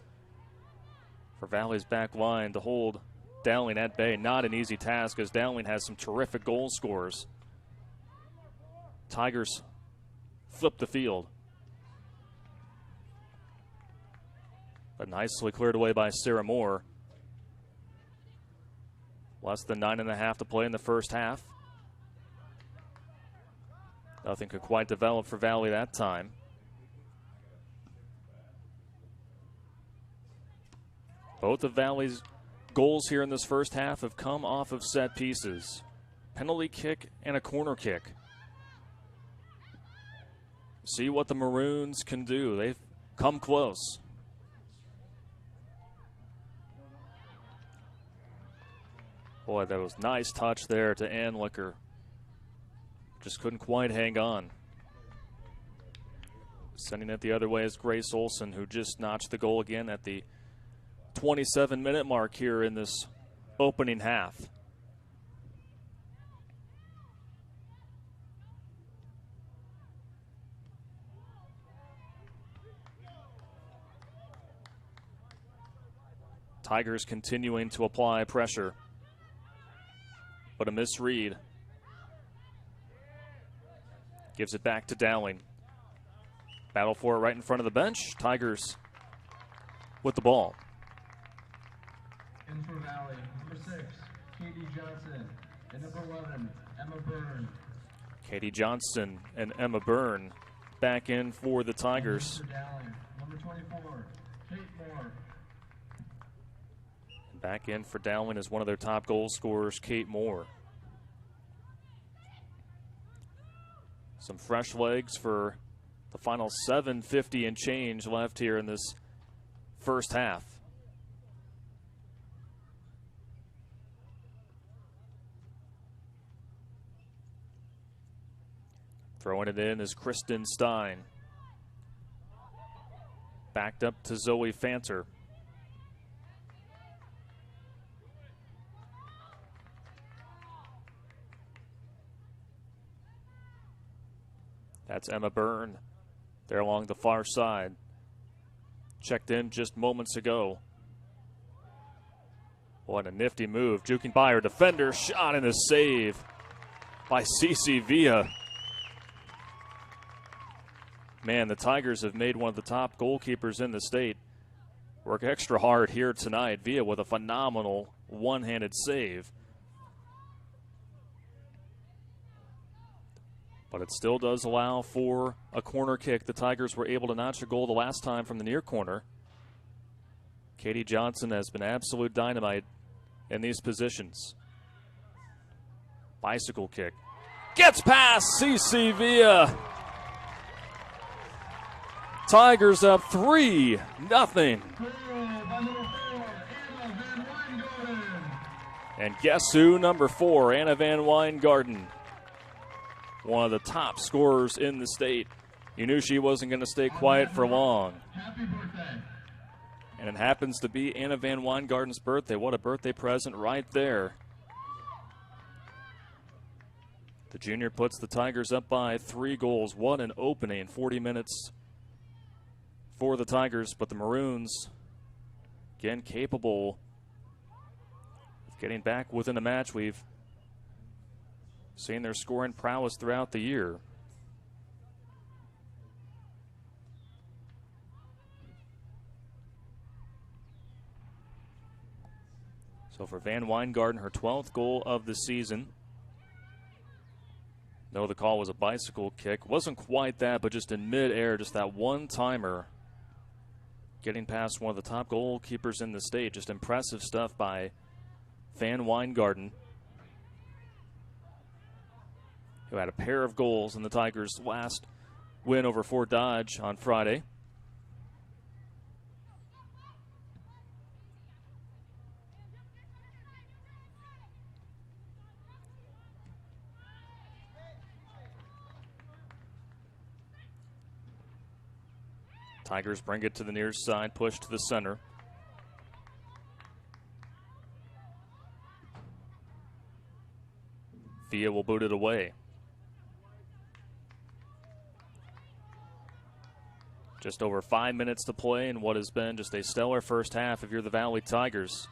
for Valley's back line to hold Dowling at bay, not an easy task, as Dowling has some terrific goal scorers. Tigers flip the field. But nicely cleared away by Sarah Moore. Less than 9.5 to play in the first half. Nothing could quite develop for Valley that time. Both of Valley's goals here in this first half have come off of set pieces. Penalty kick and a corner kick. See what the Maroons can do. They've come close. Boy, that was nice touch there to Anlicker. Just couldn't quite hang on. Sending it the other way is Grace Olsen, who just notched the goal again at the 27-minute mark here in this opening half. Tigers continuing to apply pressure, but a misread. Gives it back to Dowling. Battle for it right in front of the bench. Tigers with the ball. In for Valley, number 6, Katie Johnson, and number 11, Emma Byrne. Katie Johnson and Emma Byrne back in for the Tigers. For Dowling, number 24, Kate Moore. Back in for Dowling is one of their top goal scorers, Kate Moore. Some fresh legs for the final 7:50 and change left here in this first half. Throwing it in is Kristen Stein. backed up to Zoe Fanter. That's Emma Byrne there along the far side. Checked in just moments ago. What a nifty move. Juking by her defender. Shot and a save by Cece Villa. Man, the Tigers have made one of the top goalkeepers in the state work extra hard here tonight. Villa with a phenomenal one-handed save. But it still does allow for a corner kick. The Tigers were able to notch a goal the last time from the near corner. Katie Johnson has been absolute dynamite in these positions. Bicycle kick. Gets past CC Villa. Tigers up 3-0. And guess who? Number 4, Anna Van Weingarten. One of the top scorers in the state. You knew she wasn't going to stay quiet for long. Happy birthday. And it happens to be Anna Van Weingarten's birthday. What a birthday present right there. The junior puts the Tigers up by 3 goals. What an opening. 40 minutes for the Tigers, but the Maroons, again, capable of getting back within the match. We've seen their scoring prowess throughout the year. So for Van Weingarten, her 12th goal of the season. No, the call was a bicycle kick. Wasn't quite that, but just in midair, just that one-timer. Getting past one of the top goalkeepers in the state. Just impressive stuff by Van Weingarten, who had a pair of goals in the Tigers' last win over Fort Dodge on Friday. Tigers bring it to the near side, push to the center. Villa will boot it away. Just over 5 minutes to play in what has been just a stellar first half if you're the Valley Tigers.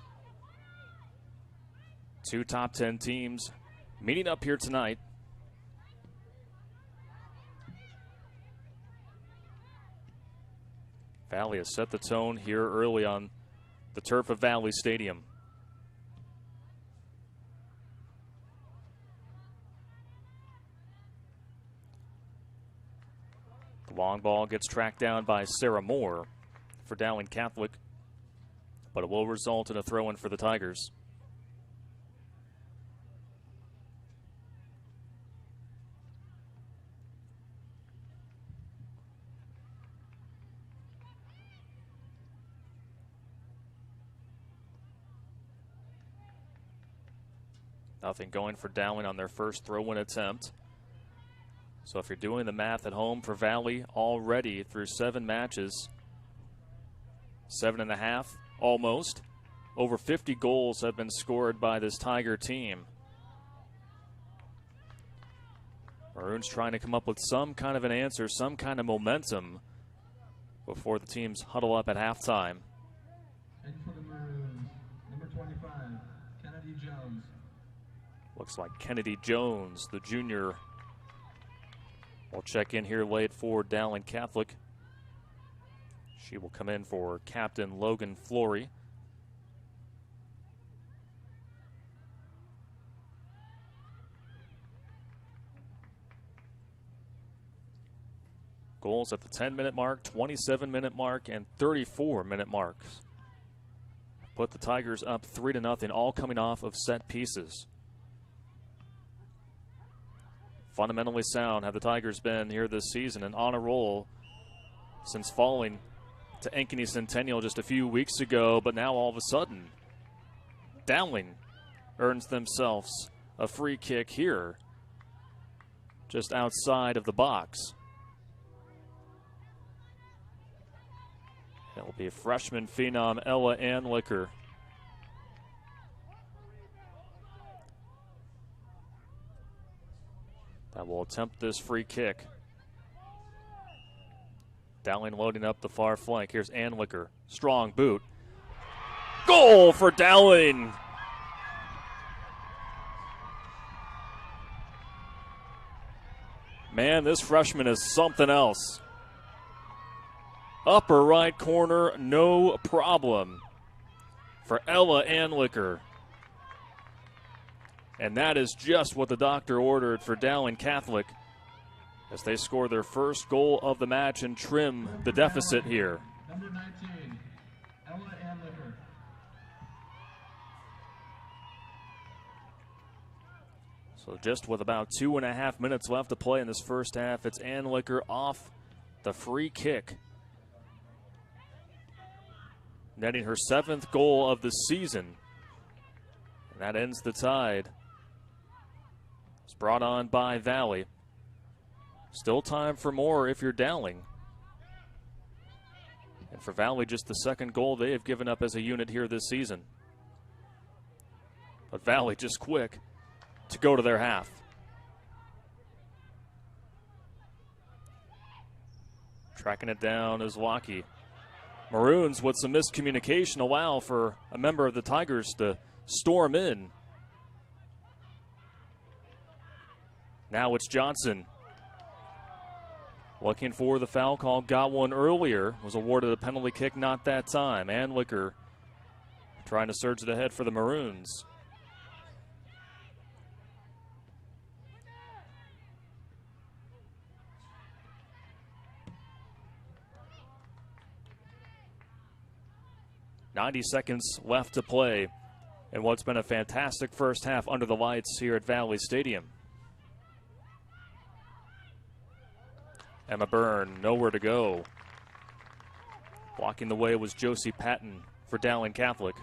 2 top 10 teams meeting up here tonight. Valley has set the tone here early on the turf of Valley Stadium. The long ball gets tracked down by Sarah Moore for Dowling Catholic, but it will result in a throw-in for the Tigers. Nothing going for Dowling on their first throw-in attempt. So if you're doing the math at home for Valley, already through 7 matches, 7.5 almost, over 50 goals have been scored by this Tiger team. Maroons trying to come up with some kind of an answer, some kind of momentum before the teams huddle up at halftime. And for the Maroons, number 25, Kennedy Jones. Looks like Kennedy Jones, the junior, will check in here late for Dowling Catholic. She will come in for Captain Logan Flory. Goals at the 10-minute mark, 27-minute mark, and 34-minute marks. Put the Tigers up 3-0, all coming off of set pieces. Fundamentally sound have the Tigers been here this season and on a roll since falling to Ankeny Centennial just a few weeks ago, but now all of a sudden Dowling earns themselves a free kick here just outside of the box. It'll be freshman phenom Ella Anlicker. That will attempt this free kick. Dowling loading up the far flank. Here's Anlicker. Strong boot. Goal for Dowling! Man, this freshman is something else. Upper right corner, no problem for Ella Anlicker. And that is just what the doctor ordered for Dowling Catholic as they score their first goal of the match and trim the deficit here. Number 19, Ella Anlicker. So just with about 2.5 minutes left to play in this first half, it's Anlicker off the free kick, netting her 7th goal of the season. And that ends the tide. It's brought on by Valley. Still time for more if you're Dowling. And for Valley, just the second goal they have given up as a unit here this season. But Valley just quick to go to their half. Tracking it down is Waukee. Maroons with some miscommunication allow for a member of the Tigers to storm in. Now it's Johnson. Looking for the foul call, got one earlier, was awarded a penalty kick, not that time. Anlicker trying to surge it ahead for the Maroons. .90 seconds left to play in what's been a fantastic first half under the lights here at Valley Stadium. Emma Byrne, nowhere to go. Blocking the way was Josie Patton for Dowling Catholic.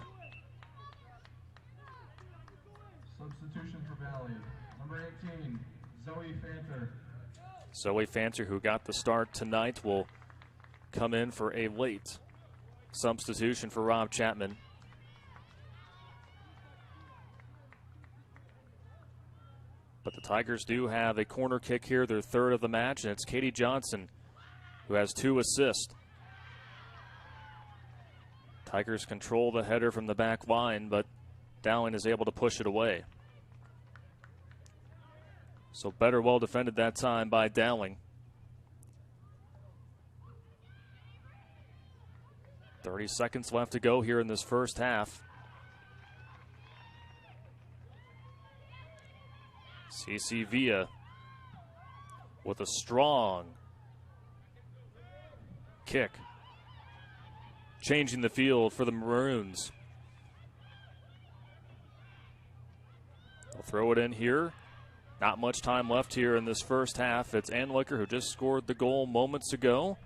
Substitution for Valley. Number 18, Zoe Fanter. Zoe Fanter, who got the start tonight, will come in for a late substitution for Rob Chapman. But the Tigers do have a corner kick here, their third of the match, and it's Katie Johnson who has 2 assists. Tigers control the header from the back line, but Dowling is able to push it away. So better well defended that time by Dowling. 30 seconds left to go here in this first half. CC Villa with a strong kick. Changing the field for the Maroons. They'll throw it in here. Not much time left here in this first half. It's Anlicker who just scored the goal moments ago.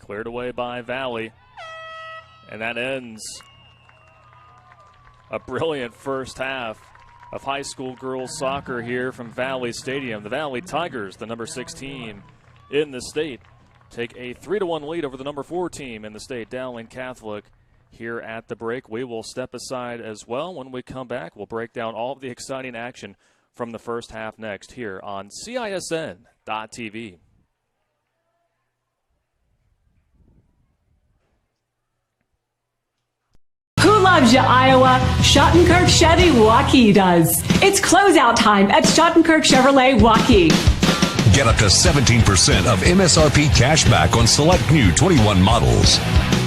Cleared away by Valley. And that ends a brilliant first half of high school girls soccer here from Valley Stadium. The Valley Tigers, the number 6 team in the state, take a 3-1 lead over the number 4 team in the state, Dowling Catholic, here at the break. We will step aside as well. When we come back, we'll break down all of the exciting action from the first half next here on CISN.TV. Loves you, Iowa. Schottenkirk Chevy Waukee does. It's closeout time at Schottenkirk Chevrolet Waukee. Get up to 17% of MSRP cash back on select new 21 models.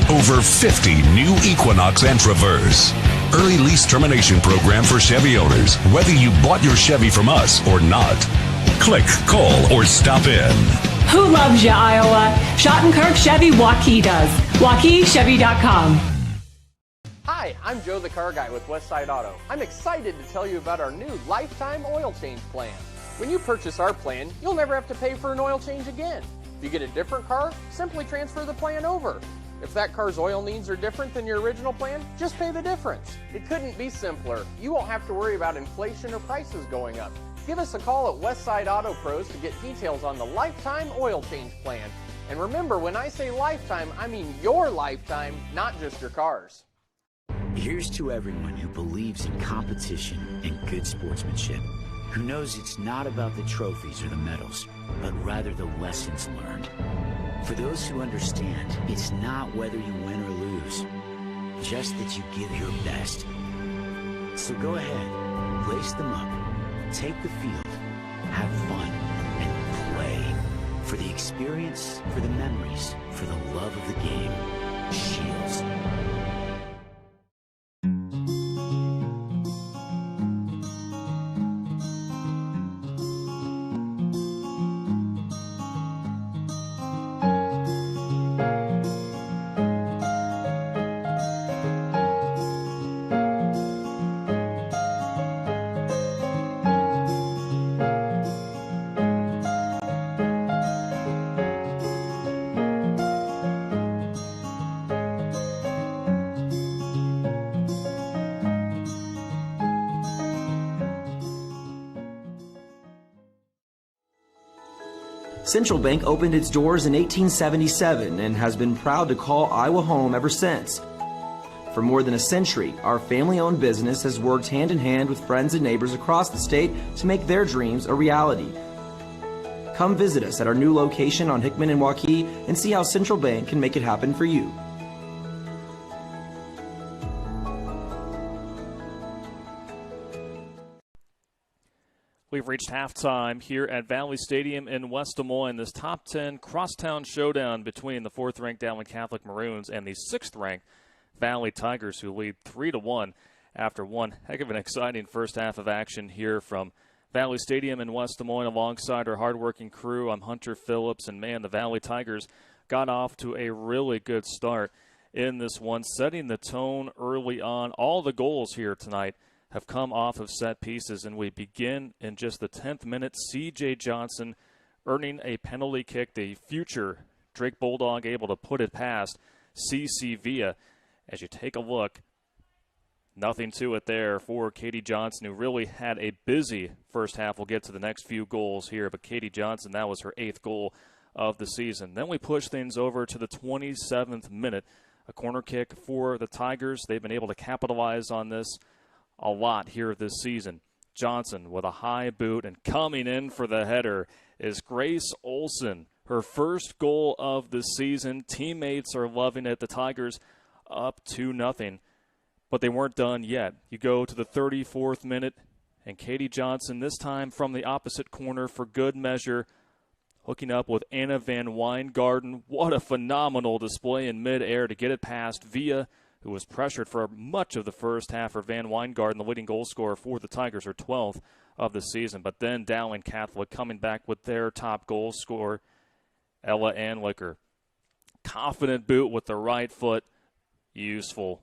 Over 50 new Equinox and Traverse. Early lease termination program for Chevy owners, whether you bought your Chevy from us or not. Click, call, or stop in. Who loves you, Iowa? Schottenkirk Chevy Waukee does. WaukeeChevy.com. Hi, I'm Joe the Car Guy with Westside Auto. I'm excited to tell you about our new lifetime oil change plan. When you purchase our plan, you'll never have to pay for an oil change again. If you get a different car, simply transfer the plan over. If that car's oil needs are different than your original plan, just pay the difference. It couldn't be simpler. You won't have to worry about inflation or prices going up. Give us a call at Westside Auto Pros to get details on the lifetime oil change plan. And remember, when I say lifetime, I mean your lifetime, not just your car's. Here's to everyone who believes in competition and good sportsmanship, who knows it's not about the trophies or the medals, but rather the lessons learned. For those who understand, it's not whether you win or lose, just that you give your best. So go ahead, lace them up, take the field, have fun, and play. For the experience, for the memories, for the love of the game. Shields. Central Bank opened its doors in 1877 and has been proud to call Iowa home ever since. For more than a century, our family-owned business has worked hand-in-hand with friends and neighbors across the state to make their dreams a reality. Come visit us at our new location on Hickman and Waukee and see how Central Bank can make it happen for you. We've reached halftime here at Valley Stadium in West Des Moines. This top 10 crosstown showdown between the 4th-ranked Dowling Catholic Maroons and the 6th-ranked Valley Tigers, who lead 3-1 after one heck of an exciting first half of action here from Valley Stadium in West Des Moines. Alongside our hardworking crew, I'm Hunter Phillips, and man, the Valley Tigers got off to a really good start in this one, setting the tone early on. All the goals here tonight have come off of set pieces, and we begin in just the 10th minute. C.J. Johnson earning a penalty kick. The future Drake Bulldog able to put it past C.C. Villa. As you take a look, nothing to it there for Katie Johnson, who really had a busy first half. We'll get to the next few goals here, but Katie Johnson, that was her 8th goal of the season. Then we push things over to the 27th minute. A corner kick for the Tigers. They've been able to capitalize on this a lot here this season. Johnson with a high boot, and coming in for the header is Grace Olson. Her first goal of the season. Teammates are loving it. The Tigers up 2-0, but they weren't done yet. You go to the 34th minute, and Katie Johnson, this time from the opposite corner for good measure, hooking up with Anna Van Weingarten. What a phenomenal display in midair to get it past Villa, who was pressured for much of the first half. For Van Weingarten, the leading goal scorer for the Tigers, her 12th of the season. But then Dowling Catholic coming back with their top goal scorer, Ella Anlicker. Confident boot with the right foot. Useful.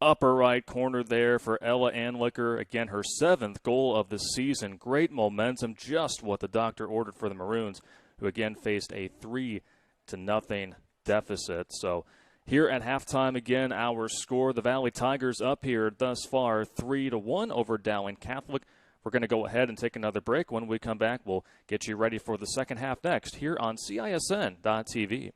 Upper right corner there for Ella Anlicker. Again, her 7th goal of the season. Great momentum, just what the doctor ordered for the Maroons, who again faced a 3-0 deficit. So here at halftime, again, our score, the Valley Tigers up here thus far 3-1 over Dowling Catholic. We're going to go ahead and take another break. When we come back, we'll get you ready for the second half next here on CISN.TV.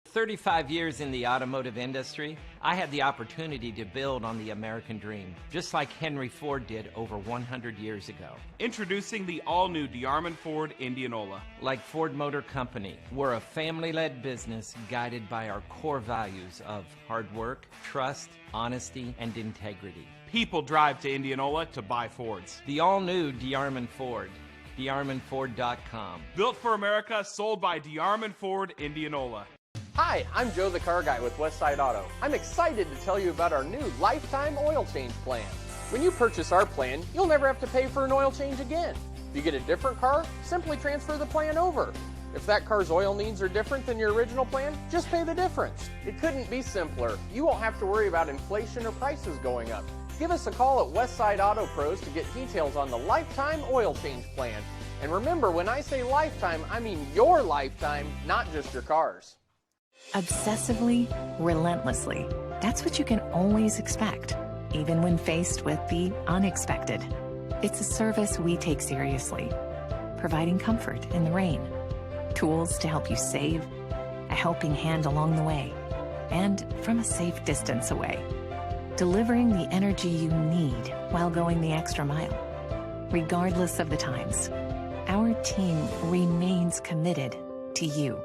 35 years in the automotive industry, I had the opportunity to build on the American dream, just like Henry Ford did over 100 years ago. Introducing the all-new DeArmond Ford Indianola. Like Ford Motor Company, we're a family-led business guided by our core values of hard work, trust, honesty, and integrity. People drive to Indianola to buy Fords. The all-new DeArmond Ford. DeArmondFord.com. Built for America, sold by DeArmond Ford Indianola. Hi, I'm Joe the Car Guy with Westside Auto. I'm excited to tell you about our new lifetime oil change plan. When you purchase our plan, you'll never have to pay for an oil change again. If you get a different car, simply transfer the plan over. If that car's oil needs are different than your original plan, just pay the difference. It couldn't be simpler. You won't have to worry about inflation or prices going up. Give us a call at Westside Auto Pros to get details on the lifetime oil change plan. And remember, when I say lifetime, I mean your lifetime, not just your car's. Obsessively, relentlessly. That's what you can always expect, even when faced with the unexpected. It's a service we take seriously, providing comfort in the rain, tools to help you save, a helping hand along the way, and from a safe distance away, delivering the energy you need while going the extra mile. Regardless of the times, our team remains committed to you.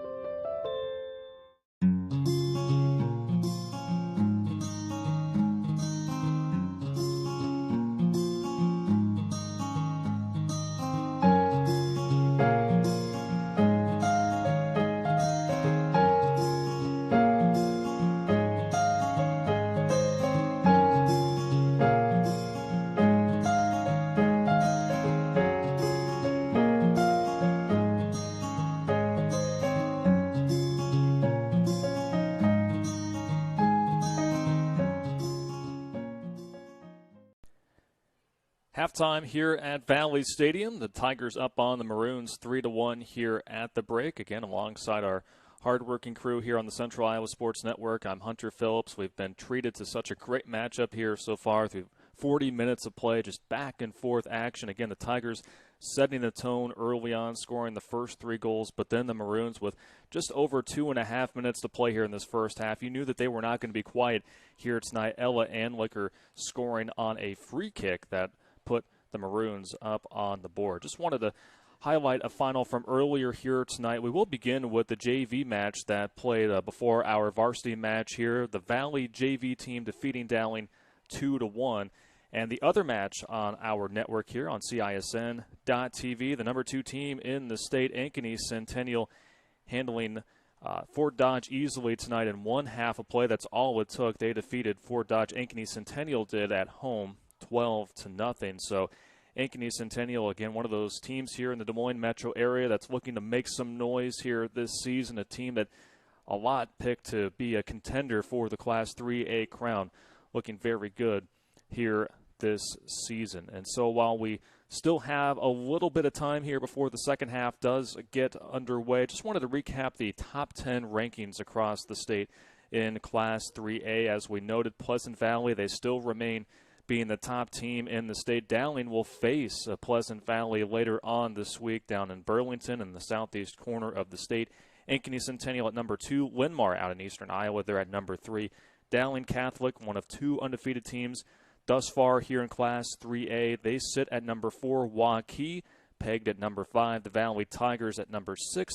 Halftime here at Valley Stadium. The Tigers up on the Maroons 3-1 here at the break. Again, alongside our hardworking crew here on the Central Iowa Sports Network, I'm Hunter Phillips. We've been treated to such a great matchup here so far through 40 minutes of play, just back and forth action. Again, the Tigers setting the tone early on, scoring the first 3 goals, but then the Maroons with just over 2.5 minutes to play here in this first half. You knew that they were not going to be quiet here tonight. Ella Anlicker scoring on a free kick that put the Maroons up on the board. Just wanted to highlight a final from earlier here tonight. We will begin with the JV match that played before our varsity match here. The Valley JV team defeating Dowling 2-1. And the other match on our network here on CISN.TV, the number 2 team in the state, Ankeny Centennial, handling Fort Dodge easily tonight in one half of play. That's all it took. They defeated Fort Dodge. Ankeny Centennial did at home 12-0. So Ankeny Centennial, again, one of those teams here in the Des Moines metro area that's looking to make some noise here this season, a team that a lot picked to be a contender for the Class 3A crown, looking very good here this season. And so while we still have a little bit of time here before the second half does get underway, just wanted to recap the top 10 rankings across the state in Class 3A. As we noted, Pleasant Valley, they still remain being the top team in the state. Dowling will face Pleasant Valley later on this week down in Burlington in the southeast corner of the state. Ankeny Centennial at number 2. Linmar out in eastern Iowa, they're at number 3. Dowling Catholic, one of 2 undefeated teams thus far here in Class 3A. They sit at number 4. Waukee pegged at number 5. The Valley Tigers at number 6.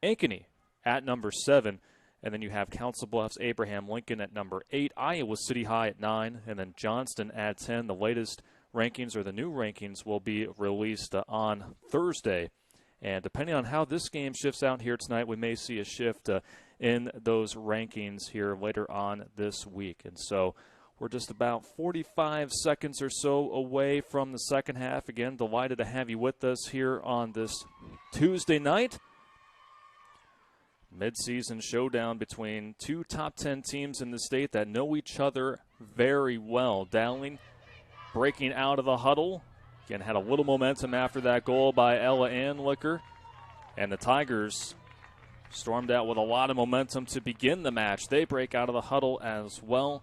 Ankeny at number 7. And then you have Council Bluffs, Abraham Lincoln at number 8, Iowa City High at 9, and then Johnston at 10. The latest rankings, or the new rankings, will be released on Thursday. And depending on how this game shifts out here tonight, we may see a shift in those rankings here later on this week. And so we're just about 45 seconds or so away from the second half. Again, delighted to have you with us here on this Tuesday night. Mid-season showdown between 2 top 10 teams in the state that know each other very well. Dowling breaking out of the huddle. Again, had a little momentum after that goal by Ella Anlicker. And the Tigers stormed out with a lot of momentum to begin the match. They break out of the huddle as well.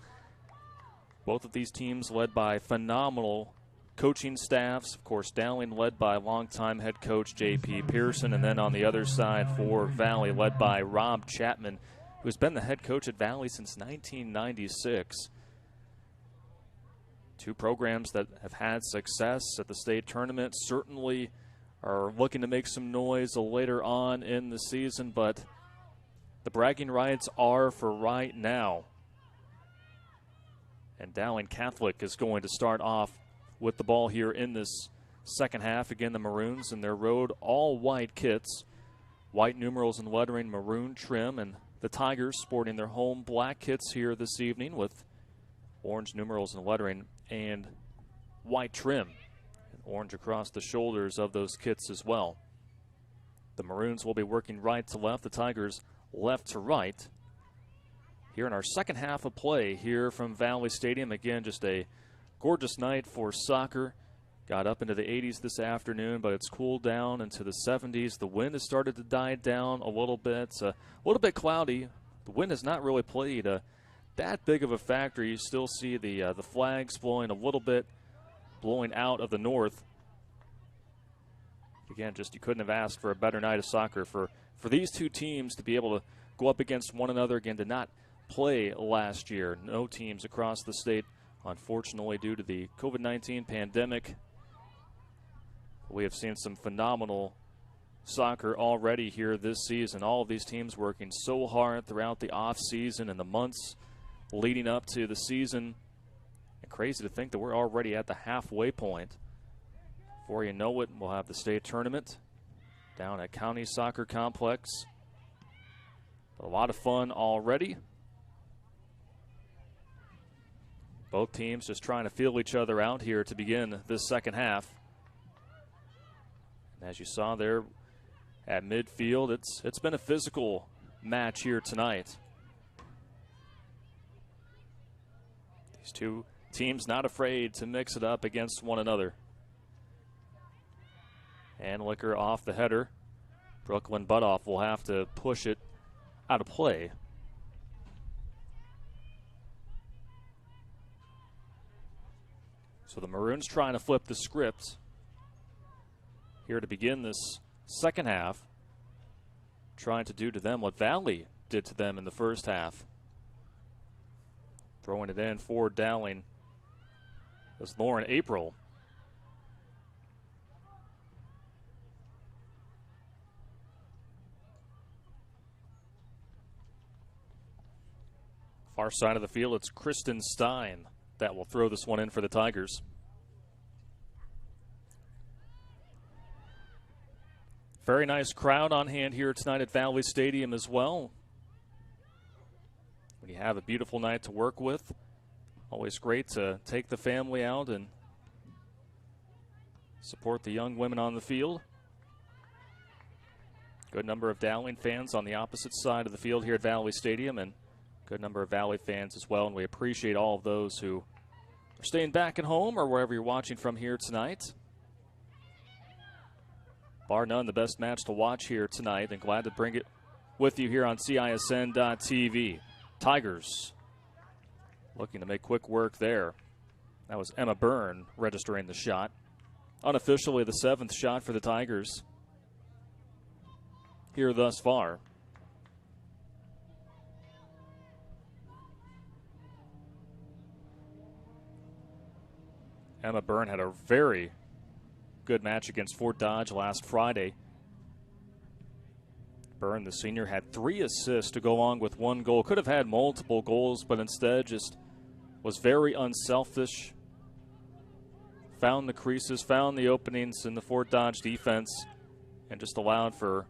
Both of these teams led by phenomenal coaching staffs. Of course, Dowling led by longtime head coach J.P. Pearson, and then on the other side for Valley led by Rob Chapman, who's been the head coach at Valley since 1996. 2 programs that have had success at the state tournament certainly are looking to make some noise later on in the season, but the bragging rights are for right now. And Dowling Catholic is going to start off with the ball here in this second half. Again, the Maroons in their road all-white kits, white numerals and lettering, maroon trim, and the Tigers sporting their home black kits here this evening with orange numerals and lettering and white trim, and orange across the shoulders of those kits as well. The Maroons will be working right to left, the Tigers left to right. Here in our second half of play here from Valley Stadium. Again, just a gorgeous night for soccer. Got up into the 80s this afternoon, but it's cooled down into the 70s. The wind has started to die down a little bit. It's a little bit cloudy. The wind has not really played that big of a factor. You still see the flags blowing a little bit, blowing out of the north. Again, just you couldn't have asked for a better night of soccer for these two teams to be able to go up against one another again, to not play last year. No teams across the state, unfortunately, due to the COVID-19 pandemic. We have seen some phenomenal soccer already here this season. All of these teams working so hard throughout the off season and the months leading up to the season. And crazy to think that we're already at the halfway point. Before you know it, we'll have the state tournament down at County Soccer Complex. A lot of fun already. Both teams just trying to feel each other out here to begin this second half. And as you saw there at midfield, it's been a physical match here tonight. These two teams not afraid to mix it up against one another. And Liquor off the header. Brooklyn Butoff will have to push it out of play. So the Maroons trying to flip the script here to begin this second half. Trying to do to them what Valley did to them in the first half. Throwing it in for Dowling as Lauren April. Far side of the field, it's Kristen Stein that will throw this one in for the Tigers. Very nice crowd on hand here tonight at Valley Stadium as well. When you have a beautiful night to work with, always great to take the family out and support the young women on the field. Good number of Dowling fans on the opposite side of the field here at Valley Stadium, and good number of Valley fans as well, and we appreciate all of those who are staying back at home or wherever you're watching from here tonight. Bar none, the best match to watch here tonight, and glad to bring it with you here on CISN.TV. Tigers looking to make quick work there. That was Emma Byrne registering the shot. Unofficially the 7th shot for the Tigers here thus far. Emma Byrne had a very good match against Fort Dodge last Friday. Byrne, the senior, had 3 assists to go along with 1 goal. Could have had multiple goals, but instead just was very unselfish. Found the creases, found the openings in the Fort Dodge defense, and just allowed for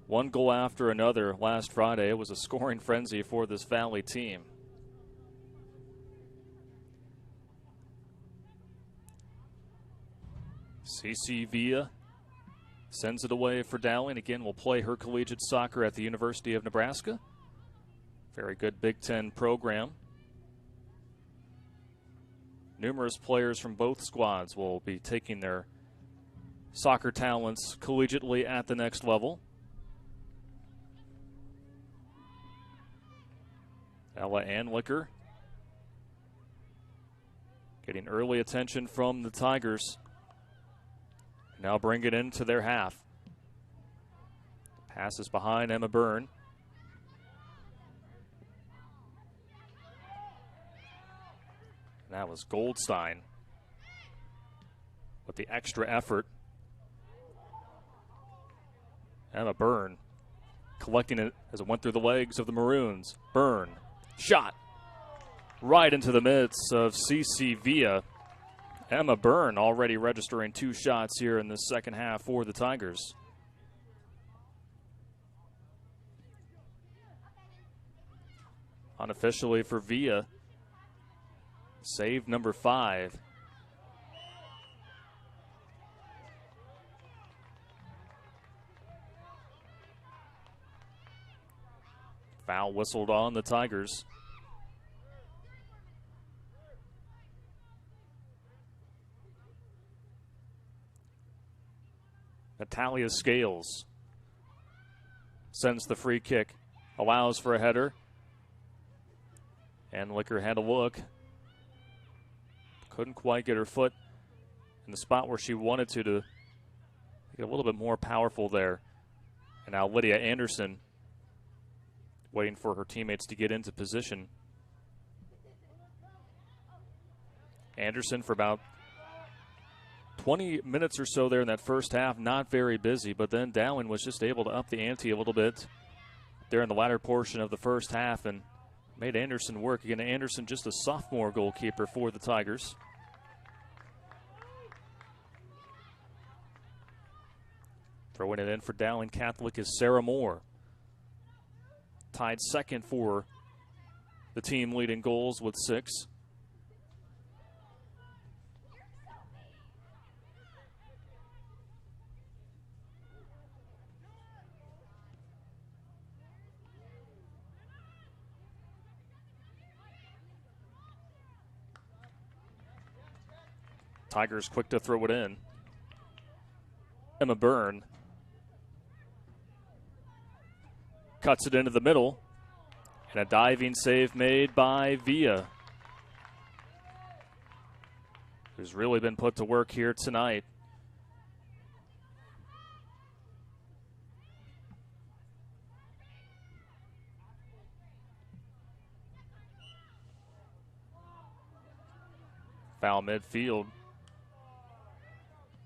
1 goal after another last Friday. It was a scoring frenzy for this Valley team. CC Villa sends it away for Dowling. Again, will play her collegiate soccer at the University of Nebraska. Very good Big Ten program. Numerous players from both squads will be taking their soccer talents collegiately at the next level. Ella Anlicker getting early attention from the Tigers. Now bring it into their half. Passes behind Emma Byrne. And that was Goldstein with the extra effort. Emma Byrne collecting it as it went through the legs of the Maroons. Byrne, shot right into the midst of CC Villa. Emma Byrne already registering 2 shots here in the second half for the Tigers. Unofficially for Villa, save number 5. Foul whistled on the Tigers. Natalia Scales sends the free kick, allows for a header. And Liquor had a look. Couldn't quite get her foot in the spot where she wanted to get a little bit more powerful there. And now Lydia Anderson waiting for her teammates to get into position. Anderson for about 20 minutes or so there in that first half, not very busy, but then Dowling was just able to up the ante a little bit there in the latter portion of the first half and made Anderson work. Again, Anderson just a sophomore goalkeeper for the Tigers. Throwing it in for Dowling Catholic is Sarah Moore. Tied second for the team leading goals with 6. Tigers quick to throw it in. Emma Byrne cuts it into the middle. And a diving save made by Villa, who's really been put to work here tonight. Foul midfield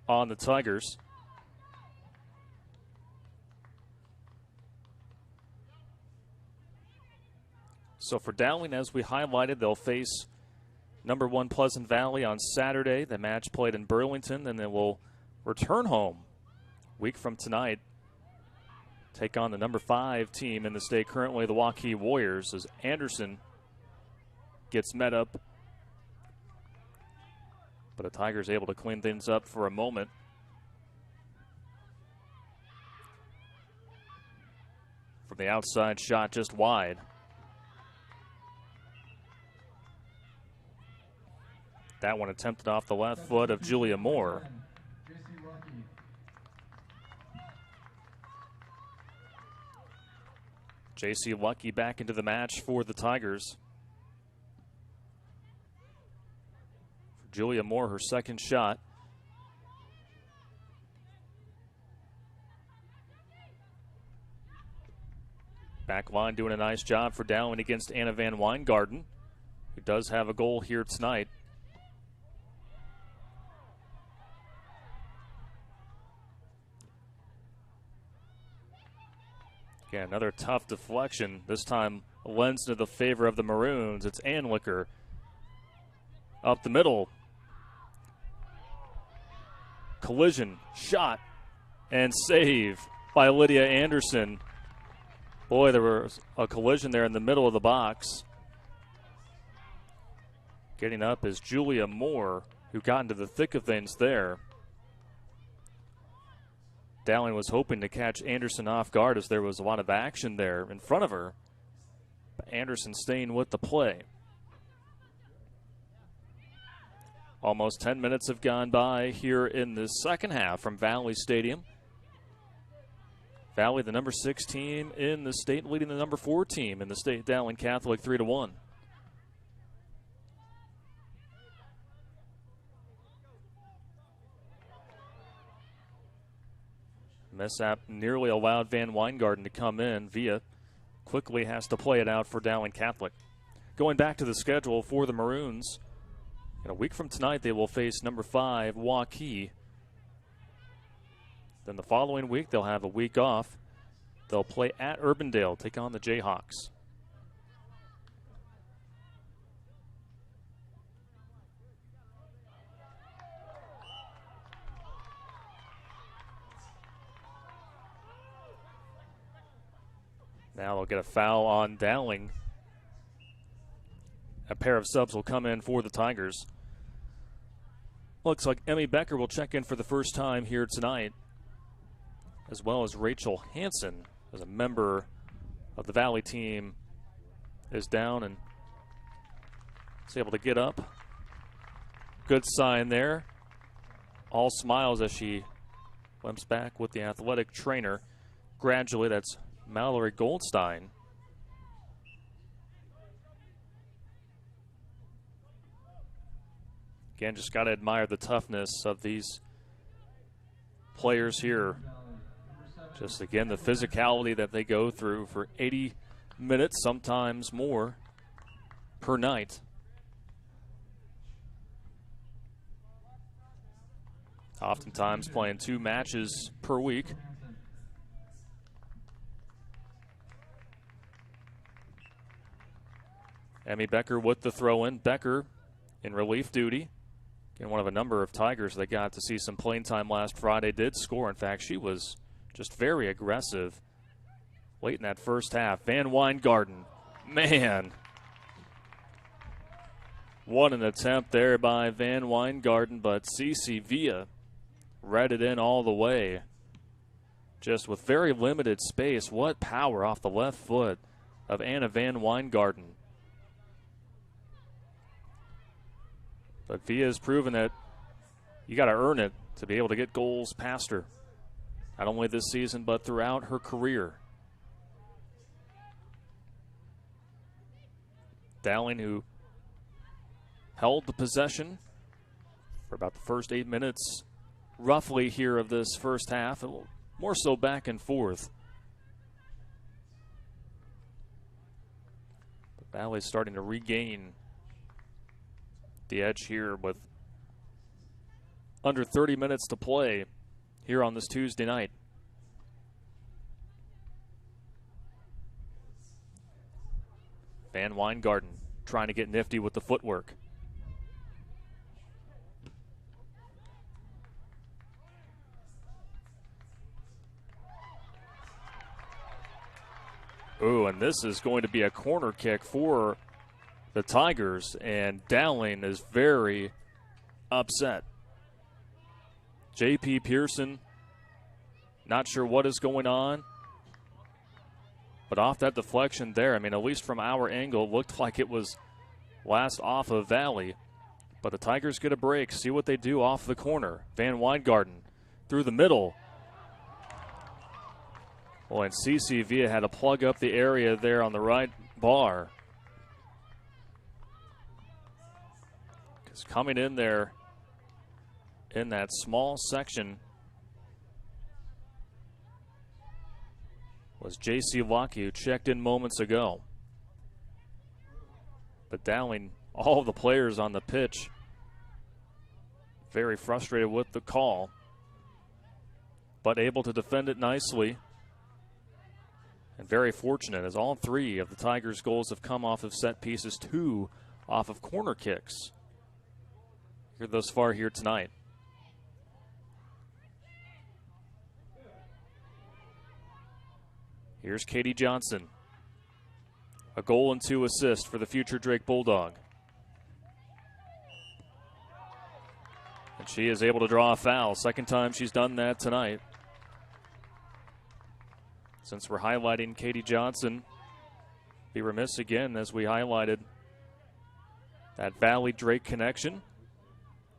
on the Tigers. So for Dowling, as we highlighted, they'll face number 1 Pleasant Valley on Saturday. The match played in Burlington, and then will return home a week from tonight. Take on the number 5 team in the state, currently the Waukee Warriors, as Anderson gets met up. But the Tigers able to clean things up for a moment. From the outside shot, just wide. That one attempted off the left foot of Julia Moore. J.C. Lucky back into the match for the Tigers. For Julia Moore, her second shot. Back line doing a nice job for Dowling against Anna Van Weingarten, who does have a goal here tonight. Yeah, another tough deflection. This time lends to the favor of the Maroons. It's Anlicker up the middle. Collision, shot, and save by Lydia Anderson. Boy, there was a collision there in the middle of the box. Getting up is Julia Moore, who got into the thick of things there. Dowling was hoping to catch Anderson off guard as there was a lot of action there in front of her. But Anderson staying with the play. Almost 10 minutes have gone by here in the second half from Valley Stadium. Valley, the number 6 team in the state, leading the number 4 team in the state, Dowling Catholic 3-1. Mishap nearly allowed Van Weingarten to come in. Villa quickly has to play it out for Dowling Catholic. Going back to the schedule for the Maroons, in a week from tonight they will face number 5 Waukee. Then the following week they'll have a week off. They'll play at Urbandale, take on the Jayhawks. Now they'll get a foul on Dowling. A pair of subs will come in for the Tigers. Looks like Emmy Becker will check in for the first time here tonight, as well as Rachel Hansen, as a member of the Valley team, is down and is able to get up. Good sign there. All smiles as she limps back with the athletic trainer. Gradually, that's Mallory Goldstein. Again, just got to admire the toughness of these players here. Just again, the physicality that they go through for 80 minutes, sometimes more, per night. Oftentimes playing 2 matches per week. Emmy Becker with the throw-in. Becker in relief duty. Again, one of a number of Tigers that got to see some playing time last Friday did score. In fact, she was just very aggressive late in that first half. Van Weingarten, man. What an attempt there by Van Weingarten, but CC Villa read it in all the way. Just with very limited space. What power off the left foot of Anna Van Weingarten. But Villa has proven that you got to earn it to be able to get goals past her. Not only this season, but throughout her career. Dowling, who held the possession for about the first 8 minutes, roughly here of this first half, a little more so back and forth. But Valley's starting to regain the edge here with under 30 minutes to play here on this Tuesday night. Van Weingarten trying to get nifty with the footwork. Ooh, and this is going to be a corner kick for the Tigers, and Dowling is very upset. J.P. Pearson, not sure what is going on, but off that deflection there, I mean, at least from our angle, looked like it was last off of Valley, but the Tigers get a break. See what they do off the corner. Van Weingarten through the middle. Well, and CC Villa had to plug up the area there on the right bar. Because coming in there in that small section was J.C. Locke, who checked in moments ago. But Dowling, all of the players on the pitch, very frustrated with the call, but able to defend it nicely. And very fortunate, as all 3 of the Tigers' goals have come off of set pieces, 2 off of corner kicks here thus far here tonight. Here's Katie Johnson. A goal and 2 assists for the future Drake Bulldog. And she is able to draw a foul. Second time she's done that tonight. Since we're highlighting Katie Johnson, be remiss again as we highlighted that Valley-Drake connection.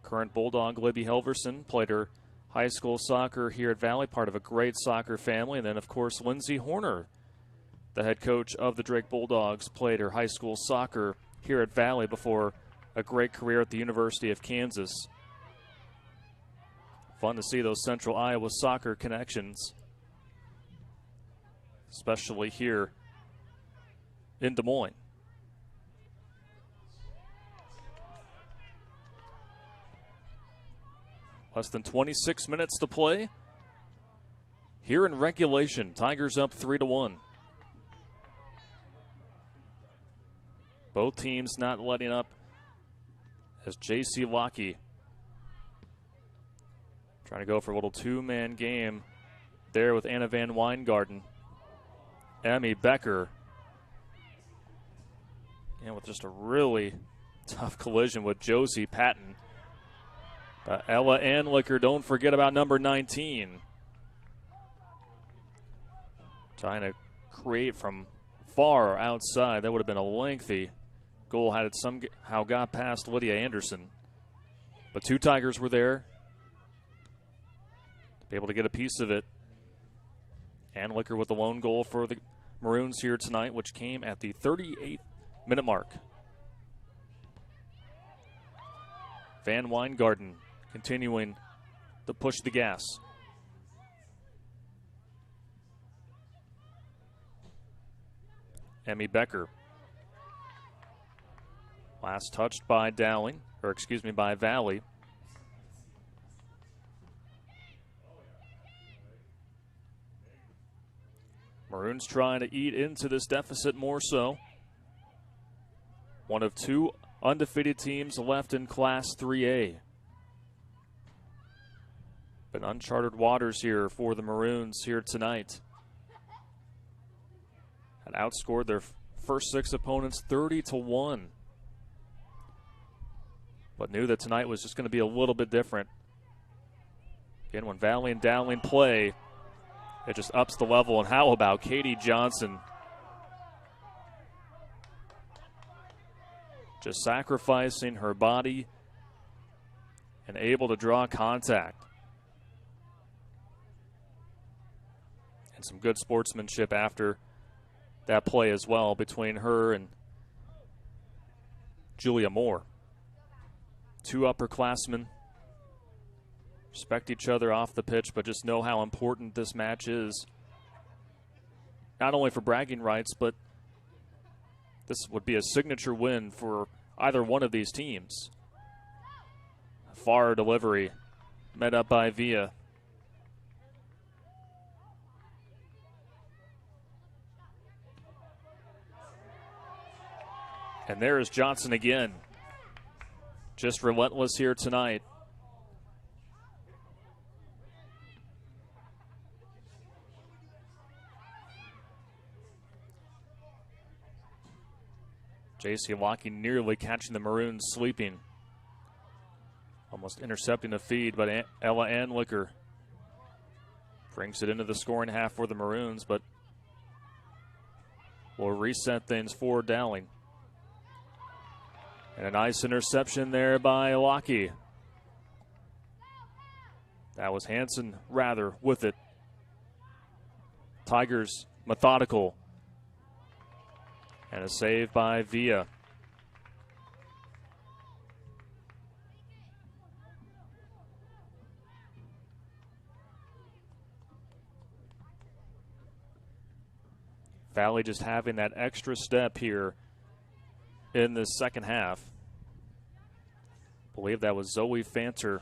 Current Bulldog Libby Helverson played her high school soccer here at Valley, part of a great soccer family. And then, of course, Lindsay Horner, the head coach of the Drake Bulldogs, played her high school soccer here at Valley before a great career at the University of Kansas. Fun to see those Central Iowa soccer connections, especially here in Des Moines. Less than 26 minutes to play here in regulation. Tigers up 3-1. Both teams not letting up as J.C. Locke trying to go for a little 2-man game there with Anna Van Weingarten. Emmy Becker, and with just a really tough collision with Josie Patton. Ella Anlicker, don't forget about number 19. Trying to create from far outside. That would have been a lengthy goal had it somehow got past Lydia Anderson. But 2 Tigers were there to be able to get a piece of it. Anlicker with the lone goal for the Maroons here tonight, which came at the 38th-minute mark. Van Weingarten continuing to push the gas. Emmy Becker. Last touched by Dowling, or excuse me, by Valley. Maroons trying to eat into this deficit more so. One of two undefeated teams left in Class 3A. But uncharted waters here for the Maroons here tonight. And outscored their first 6 opponents 30-1. But knew that tonight was just going to be a little bit different. Again, when Valley and Dowling play, it just ups the level. And how about Katie Johnson? Just sacrificing her body and able to draw contact. And some good sportsmanship after that play as well between her and Julia Moore. Two upperclassmen. Respect each other off the pitch, but just know how important this match is. Not only for bragging rights, but this would be a signature win for either one of these teams. Far delivery, met up by Villa. And there is Johnson again. Just relentless here tonight. J.C. Lockey nearly catching the Maroons sleeping. Almost intercepting the feed, but Ella Anlicker brings it into the scoring half for the Maroons, but will reset things for Dowling. And a nice interception there by Lockey. That was Hansen rather with it. Tigers methodical. And a save by Villa. Valley just having that extra step here in this second half. I believe that was Zoe Fanter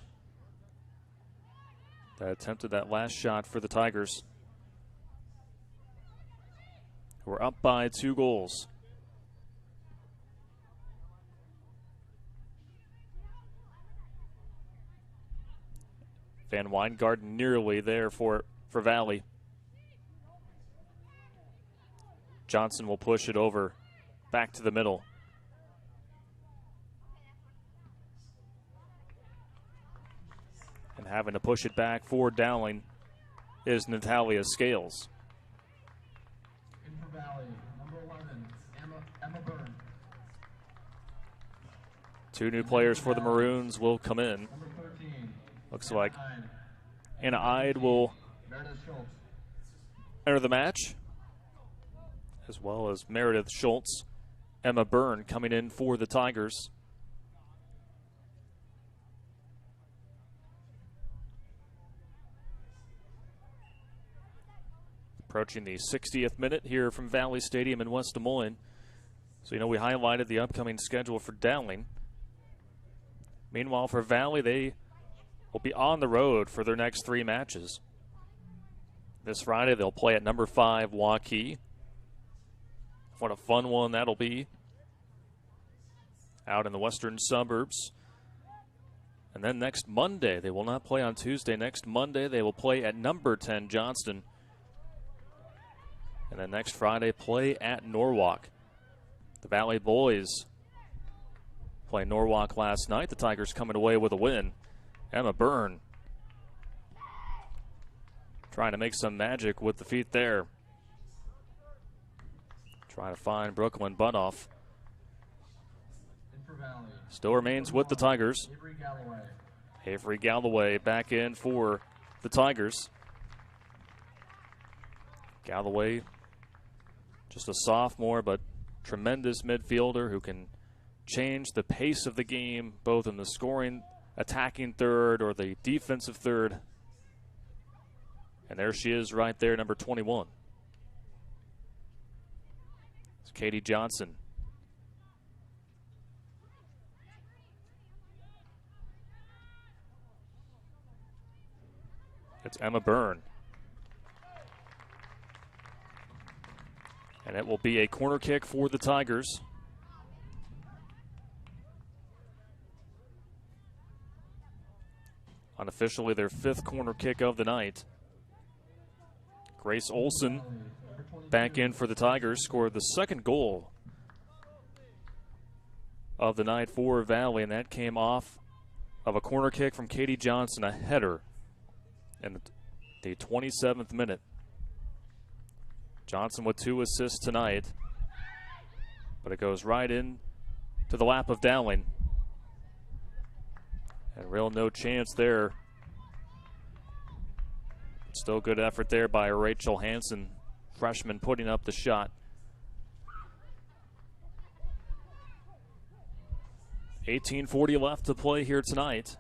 that attempted that last shot for the Tigers. We're up by 2 goals. Van Weingarten nearly there for Valley. Johnson will push it over back to the middle. And having to push it back for Dowling is Natalia Scales. In for Valley, number 11, Emma Byrne. 2 new players for the Maroons will come in. Number 13, Looks like Anna Ide will enter the match, as well as Meredith Schultz. Emma Byrne coming in for the Tigers. Approaching the 60th minute here from Valley Stadium in West Des Moines. So, we highlighted the upcoming schedule for Dowling. Meanwhile, for Valley, they will be on the road for their next 3 matches. This Friday, they'll play at number 5, Waukee. What a fun one that'll be. Out in the western suburbs. And then next Monday, they will not play on Tuesday. Next Monday, they will play at number 10, Johnston. And then next Friday, play at Norwalk. The Valley boys playing Norwalk last night. The Tigers coming away with a win. Emma Byrne trying to make some magic with the feet there. Trying to find Brooklyn Butoff. Still remains with the Tigers. Avery Galloway back in for the Tigers. Galloway, just a sophomore, but tremendous midfielder who can change the pace of the game, both in the scoring, attacking third, or the defensive third. And there she is right there, number 21. It's Katie Johnson. It's Emma Byrne. And it will be a corner kick for the Tigers. Unofficially their 5th corner kick of the night. Grace Olson back in for the Tigers, scored the 2nd goal of the night for Valley, and that came off of a corner kick from Katie Johnson, a header in the 27th minute. Johnson with 2 assists tonight, but it goes right in to the lap of Dowling. And real no chance there. Still good effort there by Rachel Hansen, freshman, putting up the shot. 18:40 left to play here tonight.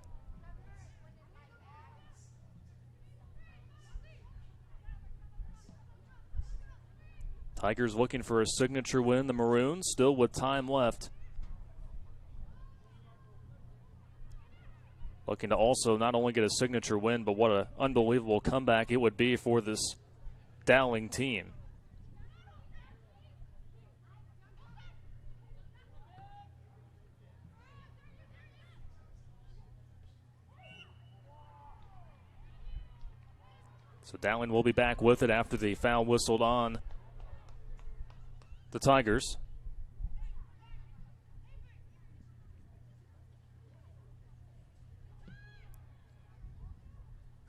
Tigers looking for a signature win. The Maroons still with time left. Looking to also not only get a signature win, but what an unbelievable comeback it would be for this Dowling team. So Dowling will be back with it after the foul whistled on the Tigers.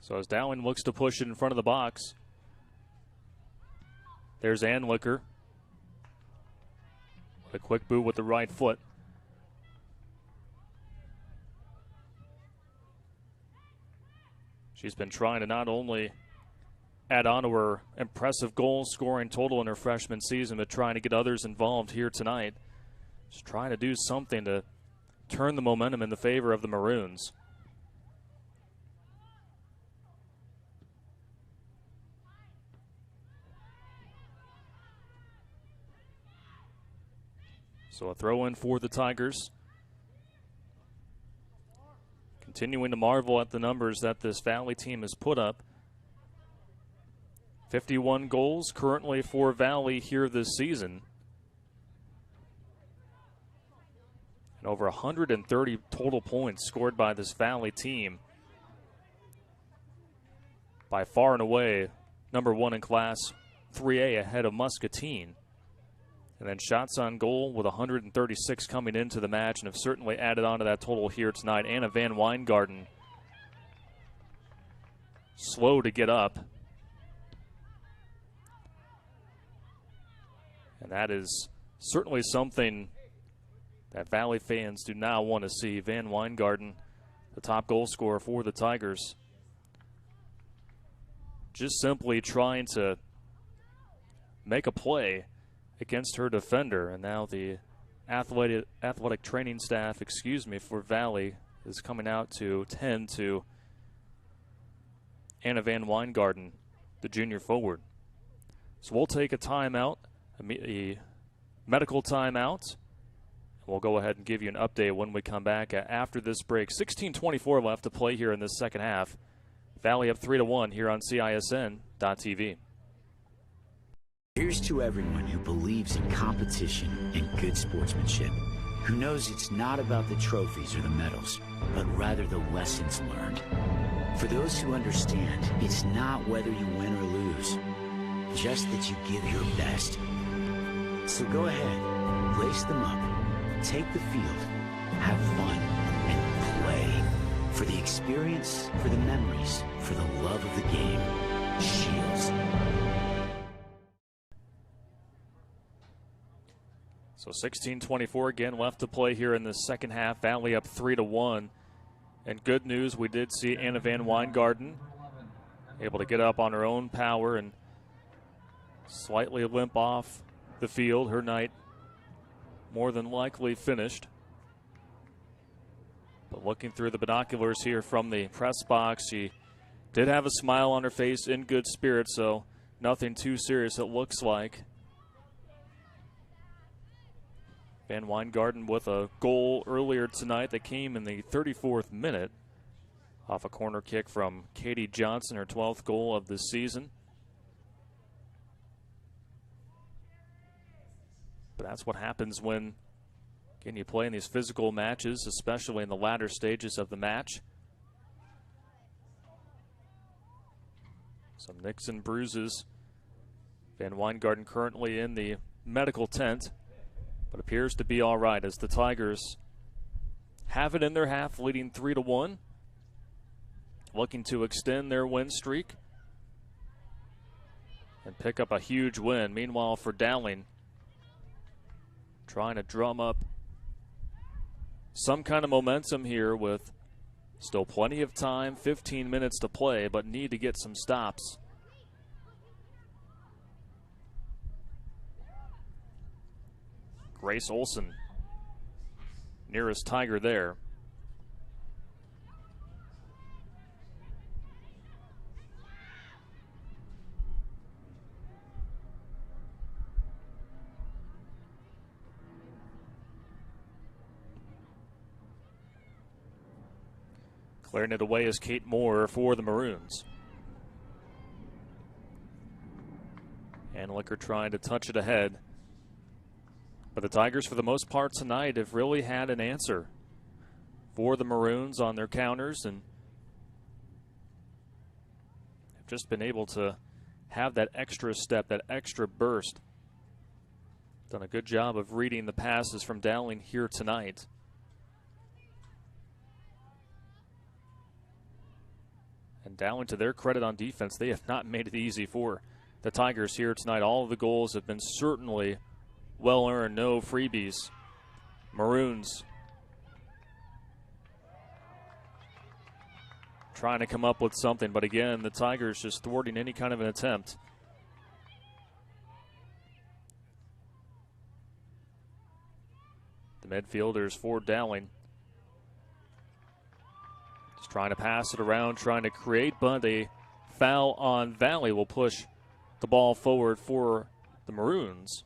So as Dowling looks to push it in front of the box, there's Anlicker. A quick boot with the right foot. She's been trying to not only add on to her impressive goal scoring total in her freshman season, but trying to get others involved here tonight. Just trying to do something to turn the momentum in the favor of the Maroons. So a throw in for the Tigers. Continuing to marvel at the numbers that this Valley team has put up. 51 goals currently for Valley here this season. And over 130 total points scored by this Valley team. By far and away, number 1 in Class 3A ahead of Muscatine. And then shots on goal with 136 coming into the match, and have certainly added on to that total here tonight. Anna Van Weingarten, slow to get up. And that is certainly something that Valley fans do not want to see. Van Weingarten, the top goal scorer for the Tigers, just simply trying to make a play against her defender. And now the athletic training staff, for Valley is coming out to tend to Anna Van Weingarten, the junior forward. So we'll take a timeout, a medical timeout. We'll go ahead and give you an update when we come back after this break. 16:24 left to play here in this second half. Valley up 3-1 here on CISN.TV. Here's to everyone who believes in competition and good sportsmanship, who knows it's not about the trophies or the medals, but rather the lessons learned. For those who understand, it's not whether you win or lose, just that you give your best. So go ahead, lace them up, take the field, have fun, and play. For the experience, for the memories, for the love of the game. Shields. So 16:24 again left to play here in the second half. Valley up 3-1. And good news, we did see Anna Van Weingarten able to get up on her own power and slightly limp off the field. Her night more than likely finished. But looking through the binoculars here from the press box, she did have a smile on her face, in good spirits, so nothing too serious it looks like. Van Weingarten with a goal earlier tonight that came in the 34th minute off a corner kick from Katie Johnson, her 12th goal of the season. But that's what happens when, again, you play in these physical matches, especially in the latter stages of the match. Some nicks and bruises. Van Weingarten currently in the medical tent, but appears to be all right as the Tigers have it in their half, leading 3-1, looking to extend their win streak and pick up a huge win. Meanwhile, for Dowling, trying to drum up some kind of momentum here with still plenty of time, 15 minutes to play, but need to get some stops. Grace Olson, nearest Tiger there. Clearing it away is Kate Moore for the Maroons. Anlicker trying to touch it ahead. But the Tigers, for the most part tonight, have really had an answer for the Maroons on their counters and have just been able to have that extra step, that extra burst. Done a good job of reading the passes from Dowling here tonight. And Dowling, to their credit on defense, they have not made it easy for the Tigers here tonight. All of the goals have been certainly well earned, no freebies. Maroons trying to come up with something, but again, the Tigers just thwarting any kind of an attempt. The midfielders for Dowling just trying to pass it around, trying to create, but a foul on Valley will push the ball forward for the Maroons.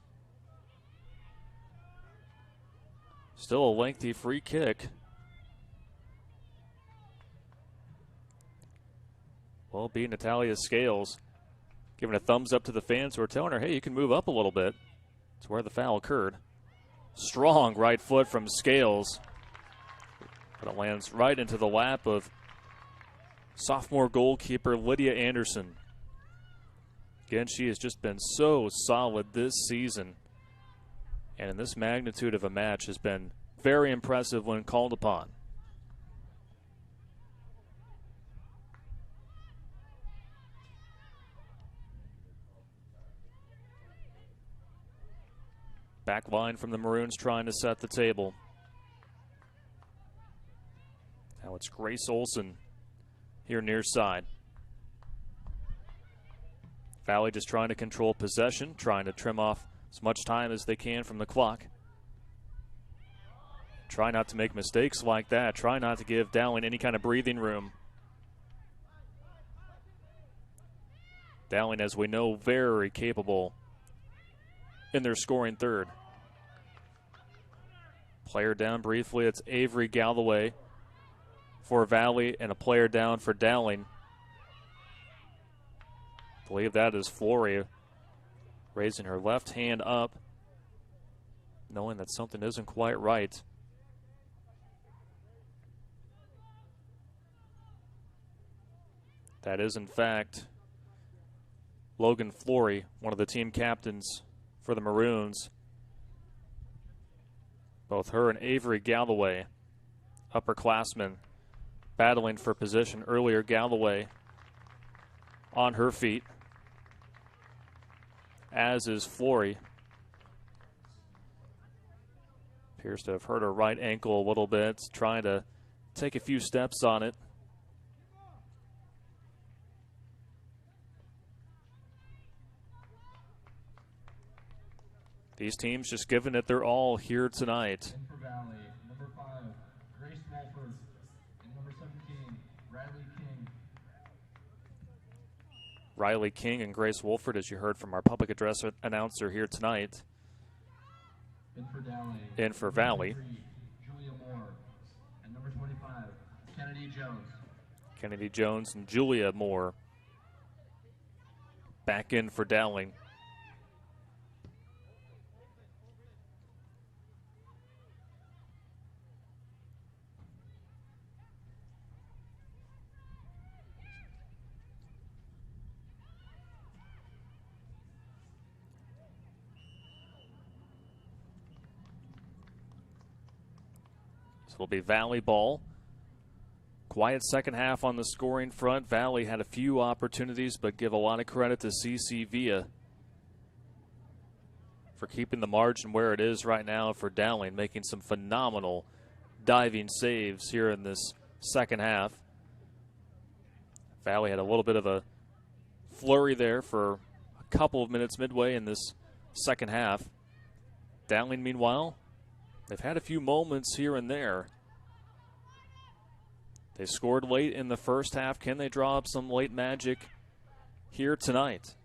Still a lengthy free kick. Well, be Natalia Scales giving a thumbs up to the fans who are telling her, hey, you can move up a little bit. That's where the foul occurred. Strong right foot from Scales. But it lands right into the lap of sophomore goalkeeper Lydia Anderson. Again, she has just been so solid this season. And in this magnitude of a match has been very impressive when called upon. Back line from the Maroons trying to set the table. Now it's Grace Olson here near side. Valley just trying to control possession, trying to trim off as much time as they can from the clock. Try not to make mistakes like that. Try not to give Dowling any kind of breathing room. Dowling, as we know, very capable in their scoring third. Player down briefly. It's Avery Galloway for Valley and a player down for Dowling. I believe that is Flory raising her left hand up, knowing that something isn't quite right. That is, in fact, Logan Flory, one of the team captains for the Maroons. Both her and Avery Galloway, upperclassmen, battling for position earlier. Galloway on her feet, as is Flory. Appears to have hurt her right ankle a little bit, trying to take a few steps on it. These teams just giving it their all here tonight. In for Valley, number 5, Grace Wolford, and number 17, Riley King. Riley King and Grace Wolford, as you heard from our public address announcer here tonight. In for Dowling. In for Valley. Julia Moore. And number 25, Kennedy Jones. Kennedy Jones and Julia Moore back in for Dowling. So it'll be Valley ball. Quiet second half on the scoring front. Valley had a few opportunities, but give a lot of credit to CC Villa for keeping the margin where it is right now for Dowling, making some phenomenal diving saves here in this second half. Valley had a little bit of a flurry there for a couple of minutes midway in this second half. Dowling, meanwhile, they've had a few moments here and there. They scored late in the first half. Can they draw up some late magic here tonight?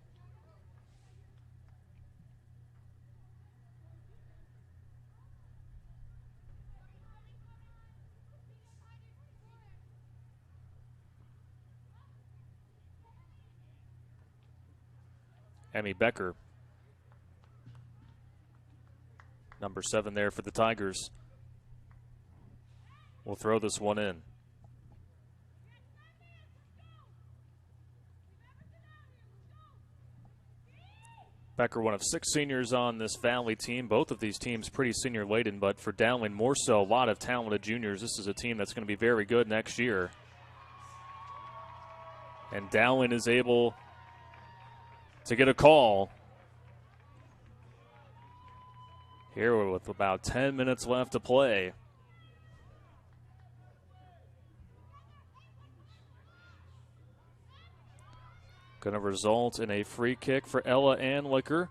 Emmy Becker, number 7 there for the Tigers, will throw this one in. Becker, one of 6 seniors on this Valley team. Both of these teams pretty senior-laden, but for Dowling, more so, a lot of talented juniors. This is a team that's going to be very good next year. And Dowling is able to get a call here with about 10 minutes left to play. Going to result in a free kick for Ella Anlicker,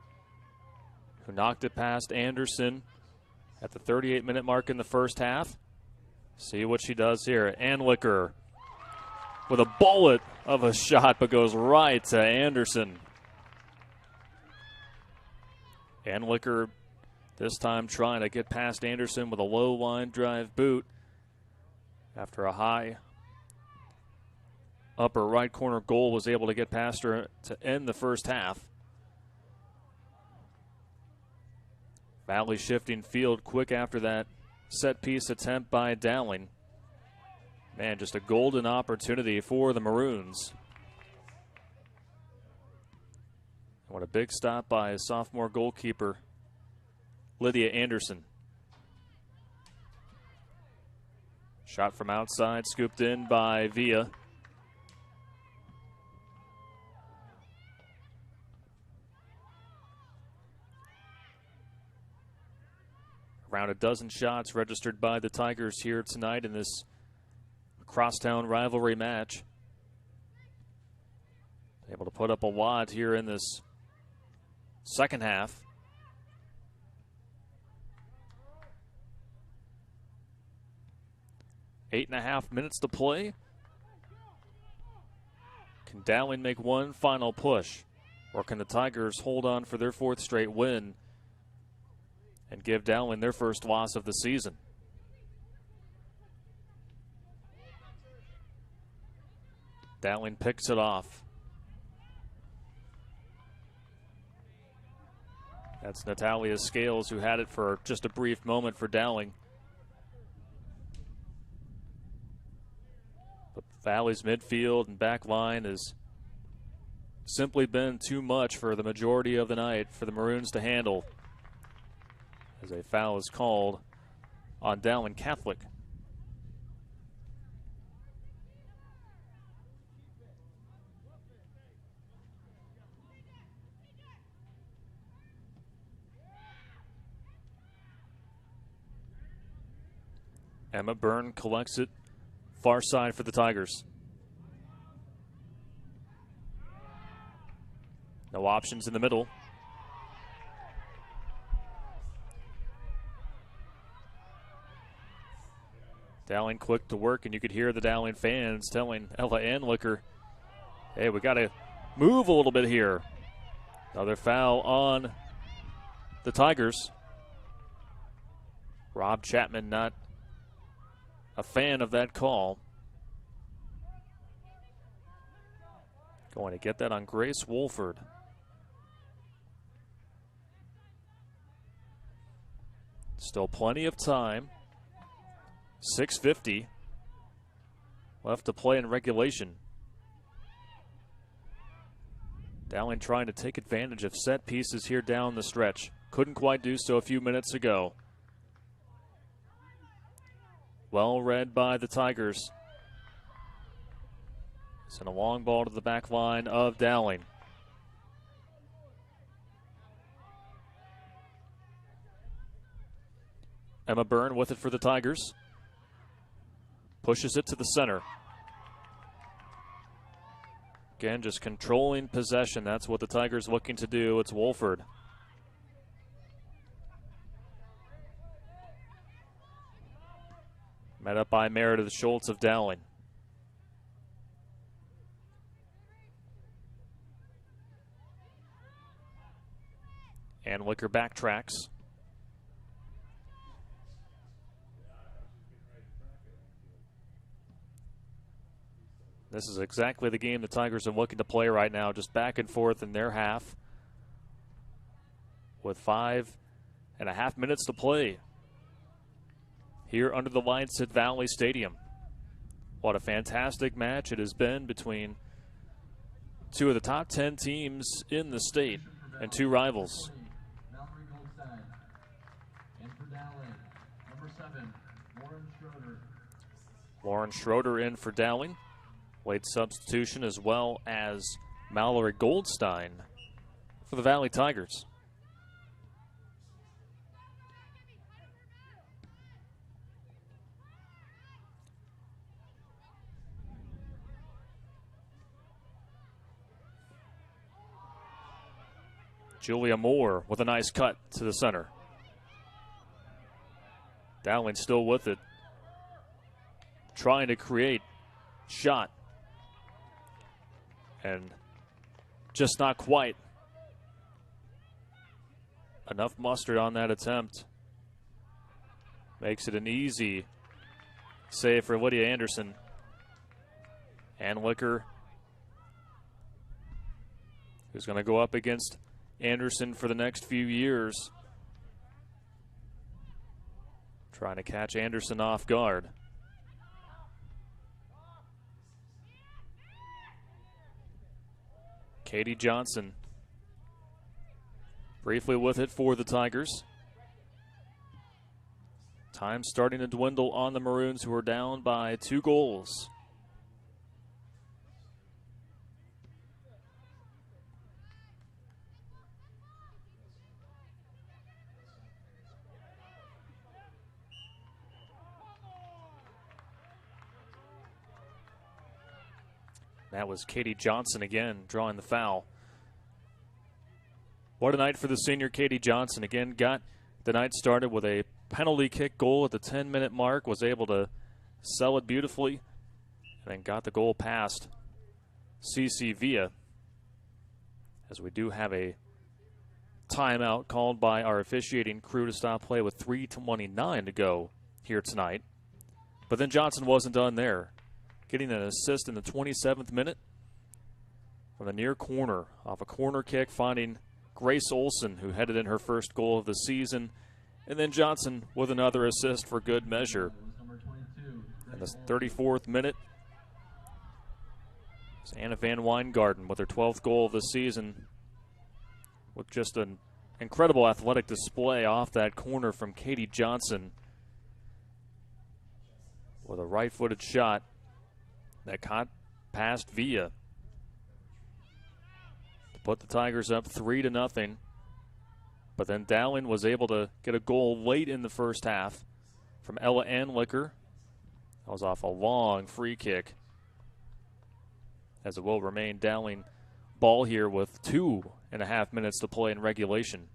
who knocked it past Anderson at the 38-minute mark in the first half. See what she does here. Anlicker with a bullet of a shot, but goes right to Anderson. Anlicker this time trying to get past Anderson with a low line drive boot after a high upper right corner goal was able to get past her to end the first half. Valley shifting field quick after that set piece attempt by Dowling. Man, just a golden opportunity for the Maroons. What a big stop by sophomore goalkeeper Lydia Anderson. Shot from outside, scooped in by Villa. Around a dozen shots registered by the Tigers here tonight in this crosstown rivalry match. Able to put up a lot here in this second half. 8.5 minutes to play. Can Dowling make one final push? Or can the Tigers hold on for their 4th straight win and give Dowling their first loss of the season? Dowling picks it off. That's Natalia Scales, who had it for just a brief moment for Dowling. But Valley's midfield and back line has simply been too much for the majority of the night for the Maroons to handle, as a foul is called on Dowling Catholic. Emma Byrne collects it far side for the Tigers. No options in the middle. Dowling quick to work, and you could hear the Dowling fans telling Ella Anlicker, hey, we got to move a little bit here. Another foul on the Tigers. Rob Chapman not a fan of that call. Going to get that on Grace Wolford. Still plenty of time. 6:50 left to play in regulation. Dowling trying to take advantage of set pieces here down the stretch. Couldn't quite do so a few minutes ago. Well read by the Tigers. Send a long ball to the back line of Dowling. Emma Byrne with it for the Tigers. Pushes it to the center. Again, just controlling possession. That's what the Tigers looking to do. It's Wolford. Met up by Meredith Schultz of Dowling. And Wicker backtracks. This is exactly the game the Tigers are looking to play right now, just back and forth in their half with 5.5 minutes to play here under the lights at Valley Stadium. What a fantastic match it has been between two of the top 10 teams in the state and two rivals. And for Dowling, number 7, Lauren Schroeder. Lauren Schroeder in for Dowling. Late substitution, as well as Mallory Goldstein for the Valley Tigers. Julia Moore with a nice cut to the center. Dowling still with it. Trying to create shot. And just not quite enough mustard on that attempt. Makes it an easy save for Lydia Anderson. And Wicker, who's going to go up against Anderson for the next few years. Trying to catch Anderson off guard. Katie Johnson briefly with it for the Tigers. Time starting to dwindle on the Maroons, who are down by 2 goals. That was Katie Johnson again drawing the foul. What a night for the senior Katie Johnson. Again, got the night started with a penalty kick goal at the 10-minute mark, was able to sell it beautifully, and then got the goal past CC Villa. As we do have a timeout called by our officiating crew to stop play with 3:29 to go here tonight. But then Johnson wasn't done there. Getting an assist in the 27th minute from the near corner off a corner kick, finding Grace Olson, who headed in her first goal of the season. And then Johnson with another assist for good measure. In the 34th minute, it's Anna Van Weingarten with her 12th goal of the season, with just an incredible athletic display off that corner from Katie Johnson with a right-footed shot that caught past Villa to put the Tigers up 3-0. But then Dowling was able to get a goal late in the first half from Ella Anlicker. That was off a long free kick, as it will remain Dowling ball here with 2.5 minutes to play in regulation.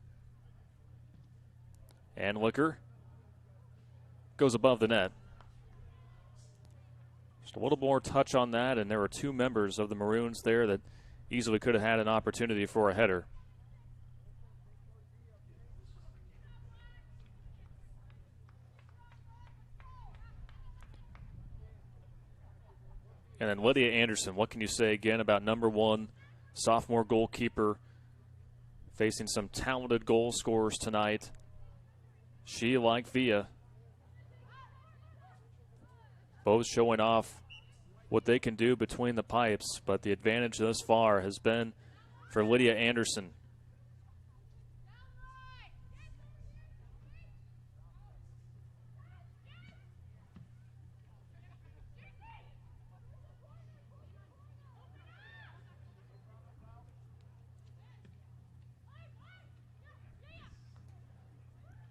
Anlicker goes above the net. Just a little more touch on that, and there were 2 members of the Maroons there that easily could have had an opportunity for a header. And then Lydia Anderson, what can you say again about number 1 sophomore goalkeeper facing some talented goal scorers tonight? She, like Via, both showing off what they can do between the pipes, but the advantage thus far has been for Lydia Anderson.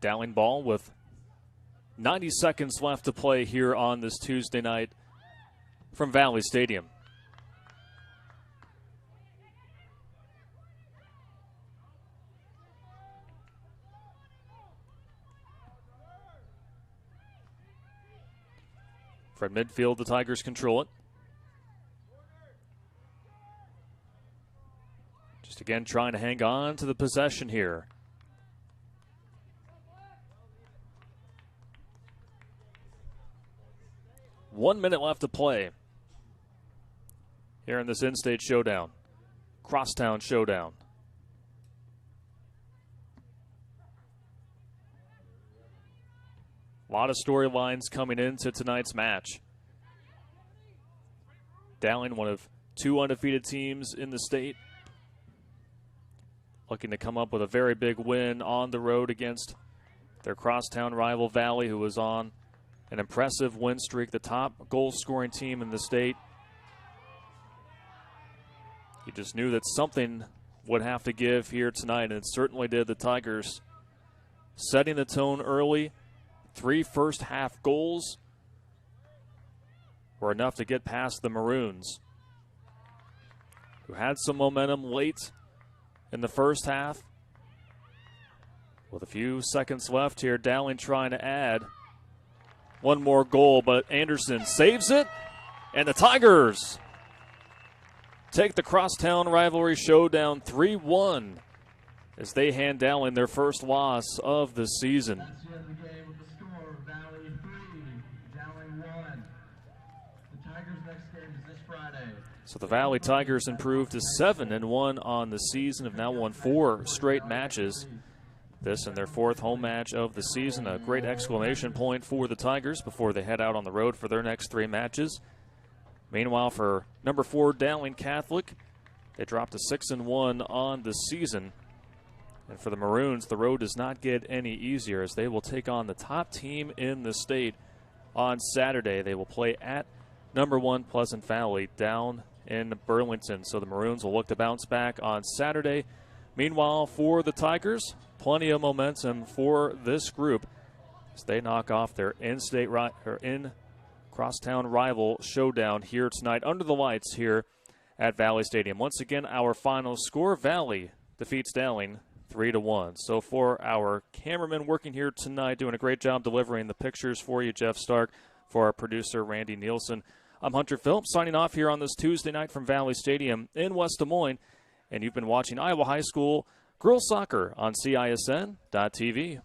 Dowling ball with 90 seconds left to play here on this Tuesday night from Valley Stadium. From midfield, the Tigers control it. Just again trying to hang on to the possession here. One minute left to play here in this in-state showdown, crosstown showdown. A lot of storylines coming into tonight's match. Dowling, one of 2 undefeated teams in the state, looking to come up with a very big win on the road against their crosstown rival Valley, who was on an impressive win streak, the top goal-scoring team in the state. You just knew that something would have to give here tonight, and it certainly did. The Tigers setting the tone early. 3 first-half goals were enough to get past the Maroons, who had some momentum late in the first half. With a few seconds left here, Dowling trying to add one more goal, but Anderson saves it, and the Tigers take the crosstown rivalry showdown 3-1 as they hand Dowling their first loss of the season. That's the end of the game with the score, Valley 3, Dowling 1. The Tigers' next game is this Friday. So the Valley Tigers improved to 7-1 on the season, have now won 4 straight matches. This in their 4th home match of the season. A great exclamation point for the Tigers before they head out on the road for their next 3 matches. Meanwhile, for number 4 Dowling Catholic, they dropped to 6-1 on the season. And for the Maroons, the road does not get any easier as they will take on the top team in the state on Saturday. They will play at number 1 Pleasant Valley down in Burlington. So the Maroons will look to bounce back on Saturday. Meanwhile, for the Tigers, plenty of momentum for this group as they knock off their in-state crosstown rival showdown here tonight under the lights here at Valley Stadium. Once again, our final score, Valley defeats Dowling 3-1. So for our cameraman working here tonight, doing a great job delivering the pictures for you, Jeff Stark, for our producer, Randy Nielsen, I'm Hunter Phillips, signing off here on this Tuesday night from Valley Stadium in West Des Moines. And you've been watching Iowa High School girls soccer on CISN.TV.